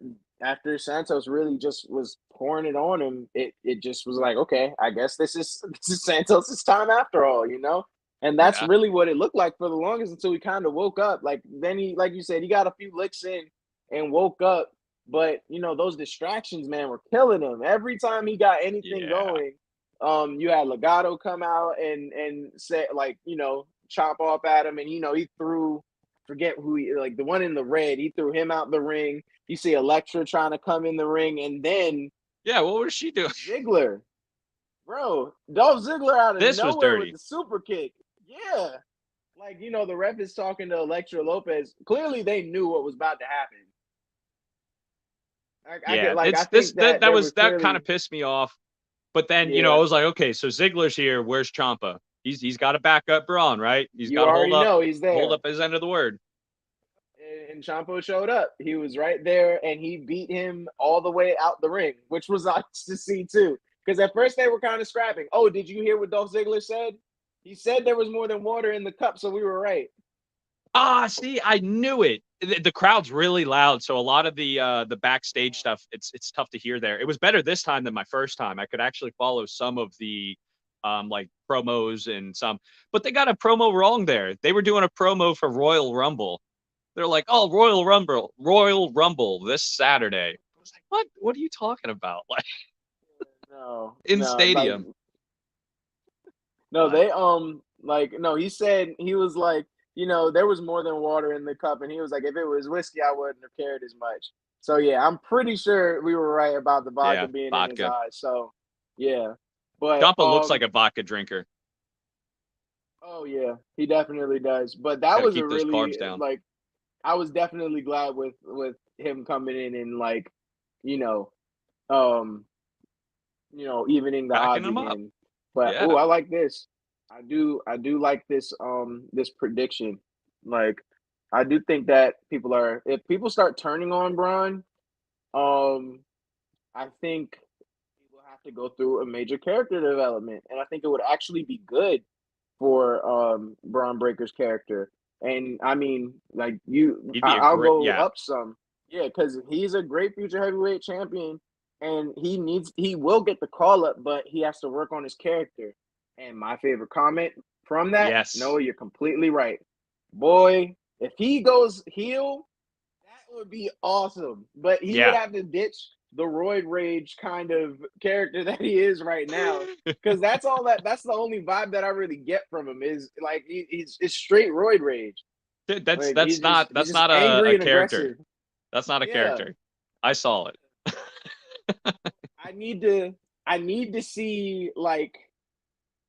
Santos really just was pouring it on him, it just was like, okay, I guess this is Santos's time after all, you know? And that's Yeah. really what it looked like for the longest until he kind of woke up. Like then he, like you said, he got a few licks in and woke up. But you know, those distractions, man, were killing him. Every time he got anything Yeah. going, you had Legato come out and say like, you know, chop off at him, and you know he threw, forget who he, like the one in the red, he threw him out the ring. You see Elektra trying to come in the ring, and then Yeah. What was she doing? Ziggler, bro, Dolph Ziggler out of This was nowhere with dirty. the super kick. Yeah, like you know the ref is talking to Elektra Lopez. Clearly they knew what was about to happen. I could Yeah. like I It's this think that there was that kind of clearly, pissed me off. But then, I yeah. was like, okay, so Ziggler's here. Where's Ciampa? He's got to back up Braun, right? He's got You to already know he's hold there. up his end of the word. And Champo showed up. He was right there, and he beat him all the way out the ring, which was nice to see too. Because at first they were kind of scrapping. Oh, did you hear what Dolph Ziggler said? He said there was more than water in the cup, so we were right. Ah, see, I knew it. The crowd's really loud, so a lot of the backstage stuff, it's tough to hear there. It was better this time than my first time. I could actually follow some of the like promos and some, but they got a promo wrong there. They were doing a promo for Royal Rumble. They're like, "Oh, Royal Rumble this Saturday." I was like, "What? What are you talking about?" Like No, in no, like stadium. no, What? they like no. He said he was like there was more than water in the cup, and he was like, if it was whiskey, I wouldn't have cared as much. So yeah, I'm pretty sure we were right about the vodka Yeah, being in his vodka. eyes. So yeah, but Ciampa looks like a vodka drinker. oh yeah, he definitely does. But that Got to was a keep those really carbs down. like I was definitely glad with him coming in and like you know um evening the Backing odds him up. again. But Yeah. oh, I like this. I do like this prediction. Like I do think that if people start turning on Braun, um I think he will have to go through a major character development, and I think it would actually be good for Bron Breakker's character. And I mean, like He'd be a I'll great. go Yeah. up some, yeah, because he's a great future heavyweight champion, and he will get the call up, but he has to work on his character. And my favorite comment from that, Yes. no, you're completely right, boy. If he goes heel, that would be awesome. But he would Yeah. have to ditch the roid rage kind of character that he is right now. Because that's the only vibe that I really get from him is like he's straight roid rage. Dude, that's Like that's not he's that's just not angry a and character. aggressive. That's not a Yeah. character. I saw it. I need to I need to see like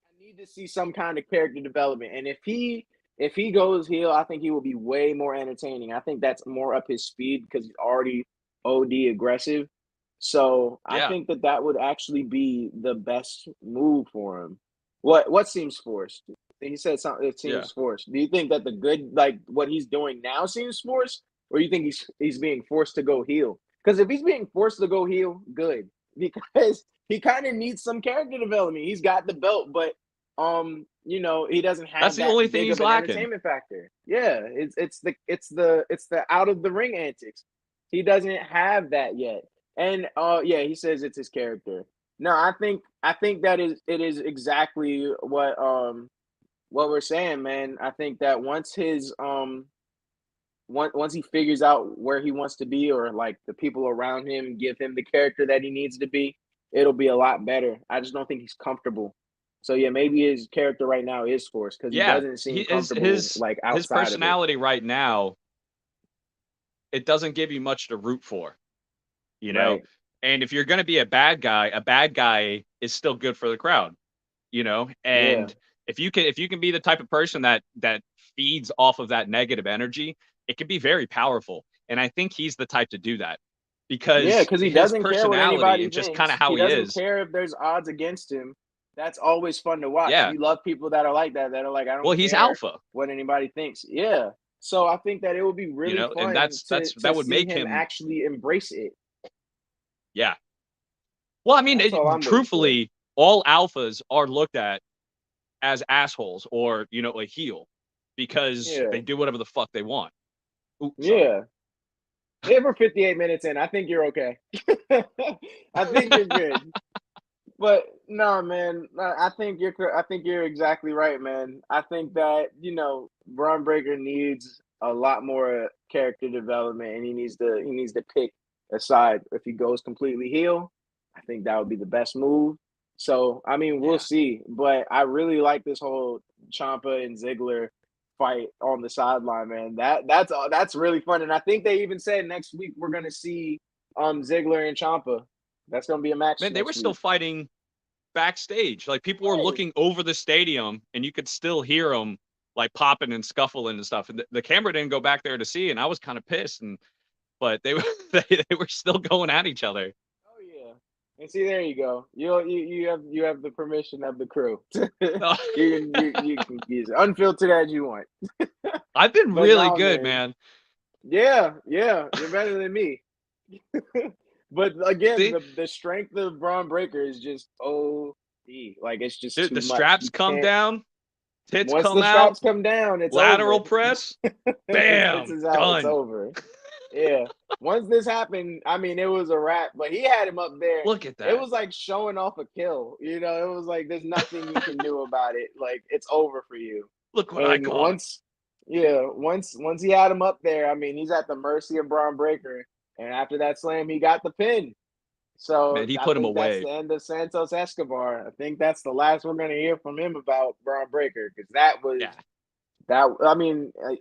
I need to see some kind of character development. And if he goes heel, I think he will be way more entertaining. I think that's more up his speed because he's already OD aggressive. So I Yeah. think that would actually be the best move for him. What seems forced? He said something. It Yeah. seems forced. Do you think that the good, like what he's doing now, seems forced, or you think he's being forced to go heel? Because if he's being forced to go heel, good, because he kind of needs some character development. He's got the belt, but he doesn't That's have the that only thing big he's of an lacking. entertainment factor. Yeah, it's the out of the ring antics. He doesn't have that yet. And yeah, he says it's his character. No, I think that it is exactly what we're saying, man. I think that once he figures out where he wants to be, or like the people around him give him the character that he needs to be, it'll be a lot better. I just don't think he's comfortable. So yeah, maybe his character right now is forced because he Yeah. doesn't He seem is comfortable like his outside of it. personality right now, it doesn't give you much to root for, you know? Right. And if you're gonna be a bad guy is still good for the crowd, you know? Yeah. And if you can be the type of person that feeds off of that negative energy, it can be very powerful. And I think he's the type to do that Yeah, because because he his doesn't care what personality anybody and just kind thinks. of how He he doesn't is. care if there's odds against him. That's always fun to watch. Yeah. You love people that are like that, that are like, I Well, don't he's care alpha, what anybody thinks. Yeah. So I think that it would be really and fun to that would see make him him, actually embrace it. yeah. Well, I mean, That's all I'm waiting for. truthfully, all alphas are looked at as assholes or, a heel because Yeah. they do whatever the fuck they want. Ooh, sorry. Yeah. Yeah, we're 58 minutes in. I think you're okay. I think you're good. But no, man, I think you're exactly right, man. I think that Bron Breakker needs a lot more character development, and he needs to pick a side. If he goes completely heel, I think that would be the best move. So I mean, we'll Yeah. see. But I really like this whole Ciampa and Ziggler fight on the sideline, man. That's really fun, and I think they even said next week we're gonna see Ziggler and Ciampa. That's gonna be a match Man, they were next still week. fighting backstage. Like people were Right. looking over the stadium and you could still hear them like popping and scuffling and stuff. And the camera didn't go back there to see. And I was kind of pissed. But they were, they were still going at each other. Oh yeah. And see, there you go. You have the permission of the crew. You can use it unfiltered as you want. I've been But really no, good, man. man. Yeah, you're better than me. But again, See, the strength of Braun Breaker is just OD. Like it's just dude, too the much. straps You come can't. down, tits Once come the out, straps come down, it's lateral over. press, The tits bam, is out, it's done. over. Yeah. Once this happened, I mean, it was a wrap. But he had him up there. Look at It that. was like showing off a kill. It was like there's nothing you can do about it. Like it's over for you. Look what I And caught. once he had him up there, I mean, he's at the mercy of Bron Breakker. And after that slam, he got the pin. So Man, he I put him think that's away. the end of Santos Escobar. I think that's the last we're gonna hear from him about Bron Breakker because that was Yeah.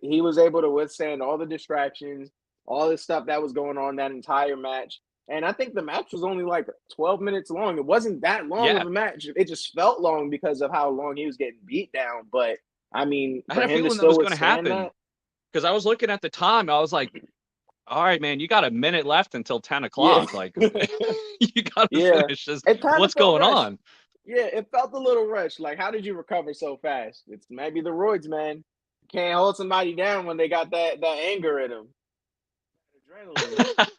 He was able to withstand all the distractions, all the stuff that was going on that entire match. And I think the match was only like 12 minutes long. It wasn't that long Yeah. of a match. It just felt long because of how long he was getting beat down. But I mean, I for had a him to feeling that still was going to withstand happen that, because I was looking at the time. I was like, all right, man, you got a minute left until 10 yeah, o'clock. Like, you got to yeah, finish this. it kind of What's felt going rushed. on? Yeah, it felt a little rushed. Like, how did you recover so fast? It's maybe the roids, man. You can't hold somebody down when they got that anger in them. Adrenaline.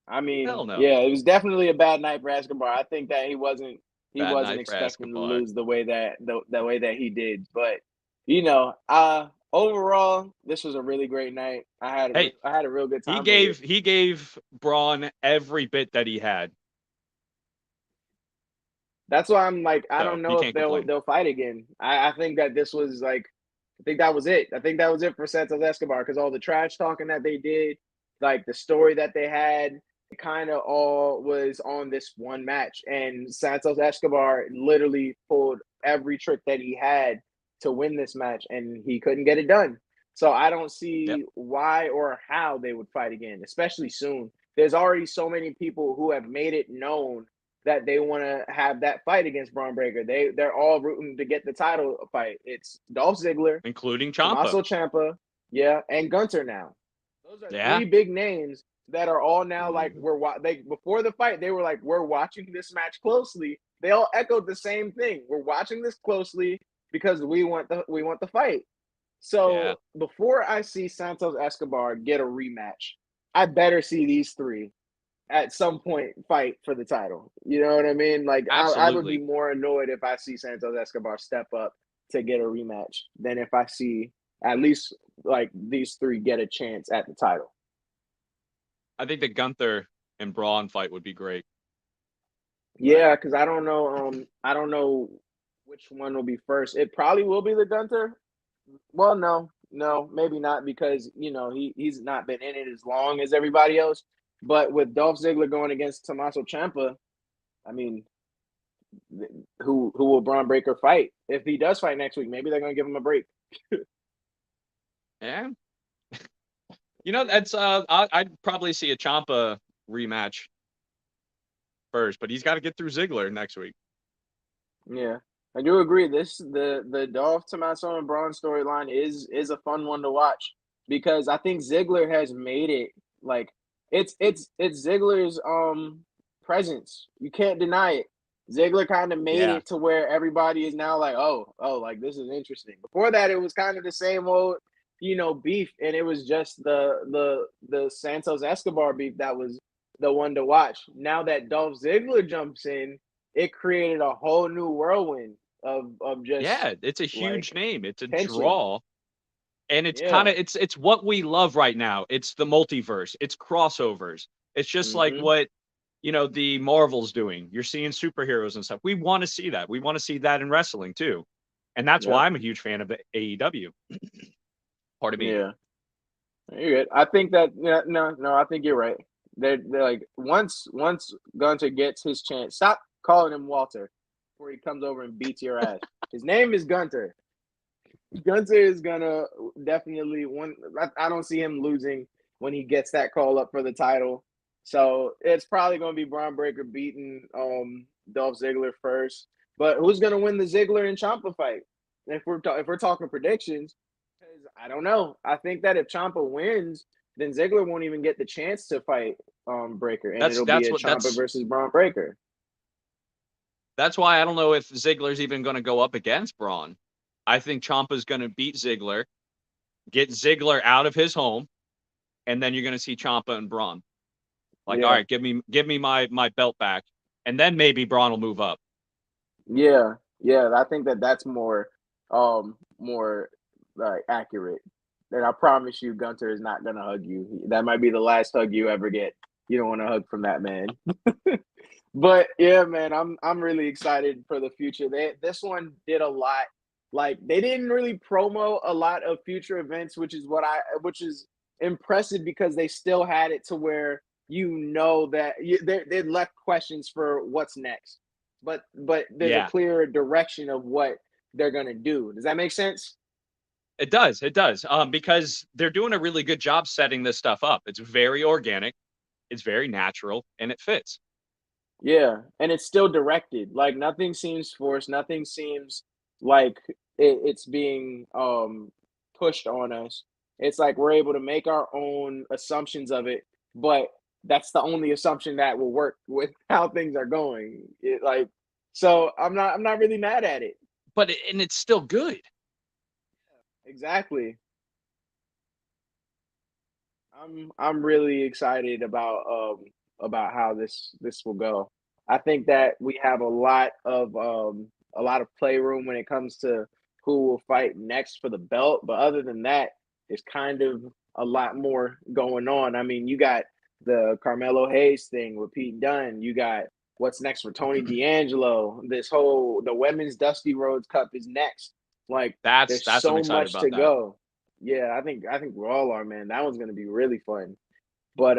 I Hell mean, no. yeah, it was definitely a bad night for Escobar. I think that he Bad wasn't night for expecting to Escobar. lose the way that he did. But overall, this was a really great night. Hey, I had a real good he time with it. gave Braun every bit that he had. That's why I'm like, I So don't he know if can't complain. they'll fight again. I think that this was like, I think that was it. I think that was it for Santos Escobar because all the trash talking that they did, like the story that they had, it kind of all was on this one match. And Santos Escobar literally pulled every trick that he had to win this match, and he couldn't get it done. So I don't Yep. see why or how they would fight again, especially soon. There's already so many people who have made it known that they want to have that fight against Bron Breakker. They're all rooting to get the title fight. It's Dolph Ziggler, Including Ciampa. Tommaso Ciampa, yeah, and Gunther now. Those are Yeah. three big names that are all now like they before the fight they were like we're watching this match closely. They all echoed the same thing. We're watching this closely because we want the fight. Yeah. So before I see Santos Escobar get a rematch, I better see these three at some point fight for the title. You know what I mean? Like I would be Absolutely. more annoyed if I see Santos Escobar step up to get a rematch than if I see at least like these three get a chance at the title. I think the Gunther and Braun fight would be great. Yeah, because I don't know which one will be first. It probably will be the Gunther. Well, no, maybe not because he's not been in it as long as everybody else. But with Dolph Ziggler going against Tommaso Ciampa, I mean, who will Bron Breakker fight? If he does fight next week, maybe they're gonna give him a break. Yeah. That's I'd probably see a Ciampa rematch first, but he's got to get through Ziggler next week. Yeah, I do agree. The Dolph Tommaso and Braun storyline is a fun one to watch because I think Ziggler has made it like it's Ziggler's presence. You can't deny it. Ziggler kind of made Yeah. it to where everybody is now like, oh, like this is interesting. Before that, it was kind of the same old, beef, and it was just the Santos Escobar beef that was the one to watch. Now that Dolph Ziggler jumps in, it created a whole new whirlwind of just Yeah, it's a like huge name. It's a tension. draw. And it's kind Yeah. of it's what we love right now. It's the multiverse. It's crossovers. It's just like Mm-hmm. what the Marvel's doing. You're seeing superheroes and stuff. We want to see that. We want to see that in wrestling too. And that's Yep. why I'm a huge fan of AEW. Pardon me. Yeah. You're good. I think that no, I think you're right. They're like once Gunter gets his chance, stop calling him Walter before he comes over and beats your ass. His name is Gunter. Gunther is gonna definitely one. I don't see him losing when he gets that call up for the title. So it's probably gonna be Bron Breakker beating Dolph Ziggler first. But who's gonna win the Ziggler and Ciampa fight? If we're talking predictions, because I don't know. I think that if Ciampa wins, then Ziggler won't even get the chance to fight Breakker, and That's it'll be that's a what Ciampa that's versus Bron Breakker. that's why I don't know if Ziggler's even going to go up against Braun. I think Ciampa's going to beat Ziggler, get Ziggler out of his home, and then you're going to see Ciampa and Braun. Like, all Yeah, right, give me my belt back, and then maybe Braun will move up. yeah. I think that that's more accurate. And I promise you, Gunter is not gonna hug you. That might be the last hug you ever get. You don't want to hug from that man. But yeah, man, I'm really excited for the future. This one did a lot. Like they didn't really promo a lot of future events, which is impressive because they still had it to where that they left questions for what's next. But there's a Yeah, clear direction of what they're gonna do. Does that make sense? It does. It does. Because they're doing a really good job setting this stuff up. It's very organic, it's very natural, and it fits. Yeah, and it's still directed. Like nothing seems forced. Nothing seems like it's being pushed on us. It's like we're able to make our own assumptions of it, but that's the only assumption that will work with how things are going. So I'm not really mad at it. But and it's still good. Exactly. I'm really excited about how this will go. I think that we have a lot of playroom when it comes to who will fight next for the belt. But other than that, it's kind of a lot more going on. I mean, you got the Carmelo Hayes thing with Pete Dunne. You got what's next for Tony D'Angelo. The women's Dusty Rhodes Cup is next. Like That's there's I'm so excited much to about that. go. Yeah, I think we all are, man. That one's gonna be really fun. But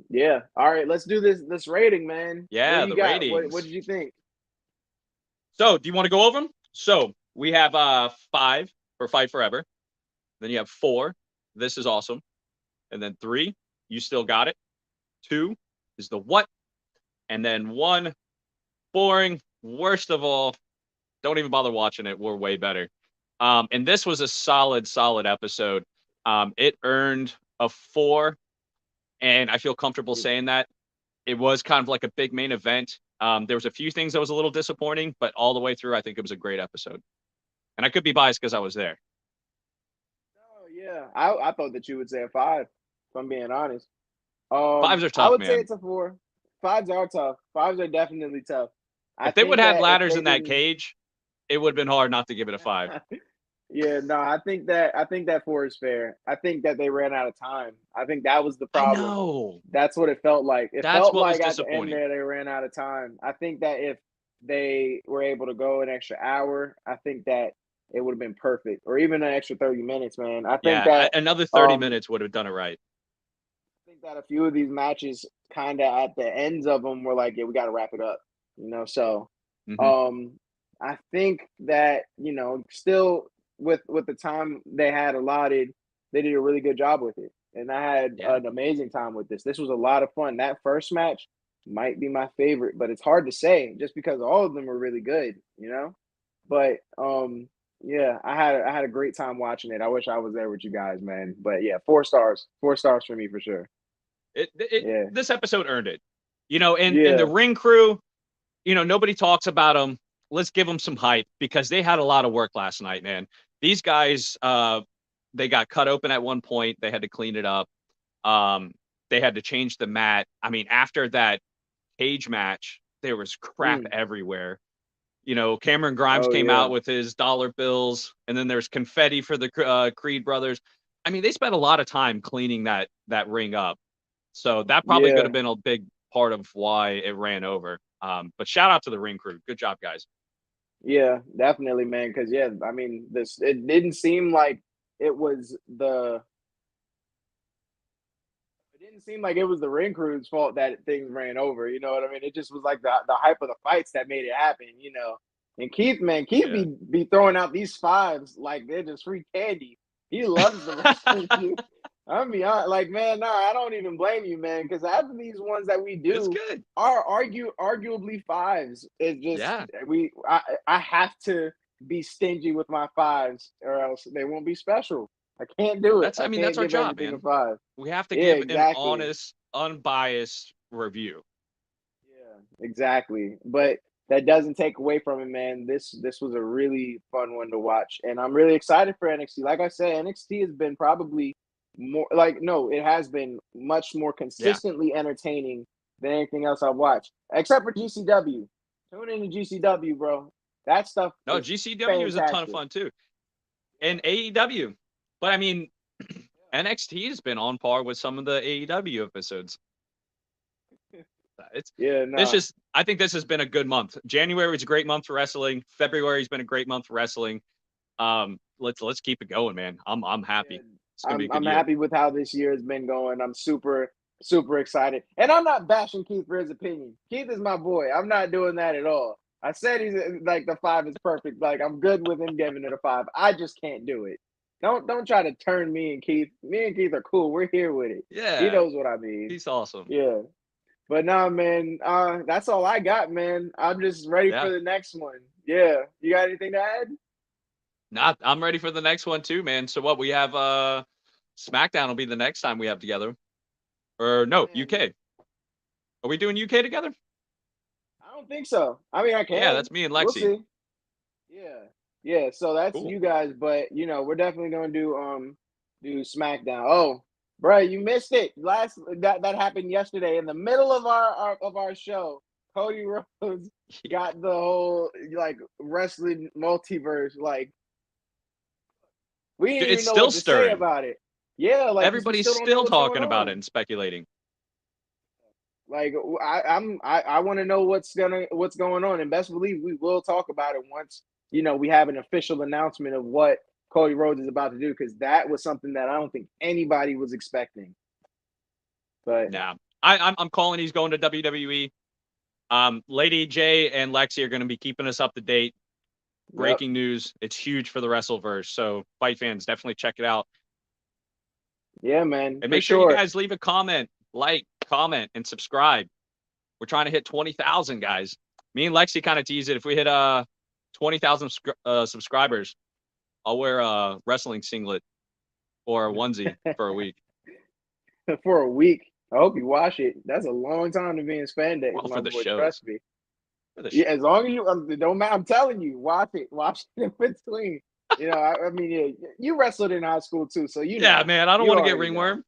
yeah. All right, let's do this rating, man. What Yeah, do you the got? What ratings. did you think? So, do you want to go over them? So, we have 5 for Fight Forever. Then you have 4. This is awesome. And then 3, you still got it. 2 is the what? And then 1, boring. Worst of all, don't even bother watching it. We're way better. And this was a solid episode. It earned a 4, and I feel comfortable saying that. It was kind of like a big main event. There was a few things that was a little disappointing, but all the way through, I think it was a great episode. And I could be biased because I was there. Oh yeah, I thought that you would say a 5. If I'm being honest, Fives are I tough, would say man. it's a 4. Fives are tough. Fives are definitely tough. I If they would think have that if ladders they in that didn't, cage, it would have been hard not to give it a 5. yeah, no, I think that 4 is fair. I think that they ran out of time. I think that was the I problem. know. That's what it felt like. It That's felt what was like at the end disappointing. there they ran out of time. I think that if they were able to go an extra hour, I think that it would have been perfect, or even an extra 30 minutes, man. Yeah, another 30 minutes would have done it right. I think that a few of these matches, kind of at the ends of them, were like, yeah, we got to wrap it up, So, Hmm. um, I think that still with the time they had allotted, they did a really good job with it, and I had Yeah. an amazing time with this. This was a lot of fun. That first match might be my favorite, but it's hard to say just because all of them were really good. But yeah, I had a great time watching it. I wish I was there with you guys, man. But yeah, 4 stars, 4 stars for me for sure. Yeah. This episode earned it. And the Yeah. ring crew, nobody talks about them. Let's give them some hype because they had a lot of work last night, man. These guys, they got cut open at one point. They had to clean it up. Um, they had to change the mat. I mean, after that cage match, there was crap Mm. everywhere. Cameron Grimes Oh came out yeah. with his dollar bills, and then there's confetti for the Creed brothers. I mean, they spent a lot of time cleaning that ring up. So that probably could Yeah. have been a big part of why it ran over. But shout out to the ring crew. Good job, guys. Yeah, definitely, man. Because yeah, I mean, this it didn't seem like it was the it didn't seem like it was the ring crew's fault that things ran over. You know what I mean? It just was like the hype of the fights that made it happen. And Keith, man, Keith Yeah. be throwing out these 5s like they're just free candy. He loves the wrestling. I'm be honest, like, man, no, I don't even blame you, man, because half of these ones that we It's do good. are arguably 5s. It's just Yeah. I have to be stingy with my 5s, or else they won't be special. I can't do it. That's I I mean, can't that's our give job, everything a man. 5. We have to Yeah, give an exactly. honest, unbiased review. Yeah, exactly. But that doesn't take away from it, man. This was a really fun one to watch, and I'm really excited for NXT. Like I said, NXT has been probably more like no, it has been much more Yeah. consistently entertaining than anything else I've watched, except for GCW. Tune into GCW, bro. That stuff No, is GCW is a ton of fantastic. fun too. And AEW. But I mean, NXT has been on par with some of the AEW episodes. It's Yeah, this no. just I think this has been a good month. January was a great month for wrestling. February's been a great month for wrestling. Let's keep it going, man. I'm Yeah, happy. It's gonna be a good I'm year. happy with how this year has been going. I'm super excited, and I'm not bashing Keith for his opinion. Keith is my boy. I'm not doing that at all. I said he's like the 5 is perfect. Like I'm good with him giving it a 5. I just can't do it. Don't try to turn me and Keith. Me and Keith are cool. We're here with it. He Yeah, knows what I mean. he's awesome. Yeah. But nah, man, that's all I got, man. I'm just ready Yeah. for the next one. Yeah. You got anything to add? I'm ready for the next one too, man. So what we have SmackDown will be the next time we have together. Or no, Man, UK. Are we doing UK together? I don't think so. I mean, I can. Yeah, that's me and We'll Lexi. see. Yeah. Yeah. So that's Cool. you guys, but we're definitely gonna do SmackDown. Oh, bro, you missed it. That happened yesterday in the middle of our show. Cody Rhodes got the whole like wrestling multiverse. Like we didn't It's even know still what to say stirring. about it. Yeah, like 'cause we Everybody's don't know still what's going talking about it on. and speculating. Like I want to know what's going on, and best believe we will talk about it once we have an official announcement of what Cody Rhodes is about to do, because that was something that I don't think anybody was expecting. But Nah, I'm calling. He's going to WWE. Lady J and Lexi are going to be keeping us up to date. Breaking news. It's huge for the Wrestleverse. So fight fans, definitely check it out. Yeah, man. And make sure you guys leave a comment, like, comment, and subscribe. We're trying to hit 20,000, guys. Me and Lexi kind of tease it. If we hit 20,000 subscribers, I'll wear a wrestling singlet or a onesie for a week. For a week. I hope you wash it. That's a long time to be in spandex, Well, my for the boy. shows. Trust me. For the Yeah, as long as you don't matter. I'm telling you, wash it in between. I mean, yeah, you wrestled in high school too, so Yeah, man. I don't want to get ringworm.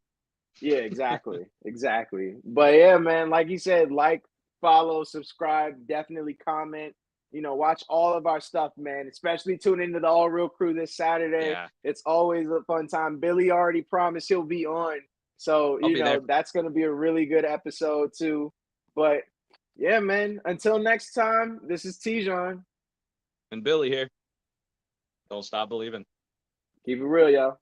Yeah, exactly. Exactly. But yeah, man, like you said, like, follow, subscribe, definitely comment. Watch all of our stuff, man. Especially tune into the All Real Crew this Saturday. Yeah. It's always a fun time. Billy already promised he'll be on. So, I'll be there. that's gonna be a really good episode too. But yeah, man. Until next time, this is Tijon. And Billy here. Don't stop believing. Keep it real, y'all.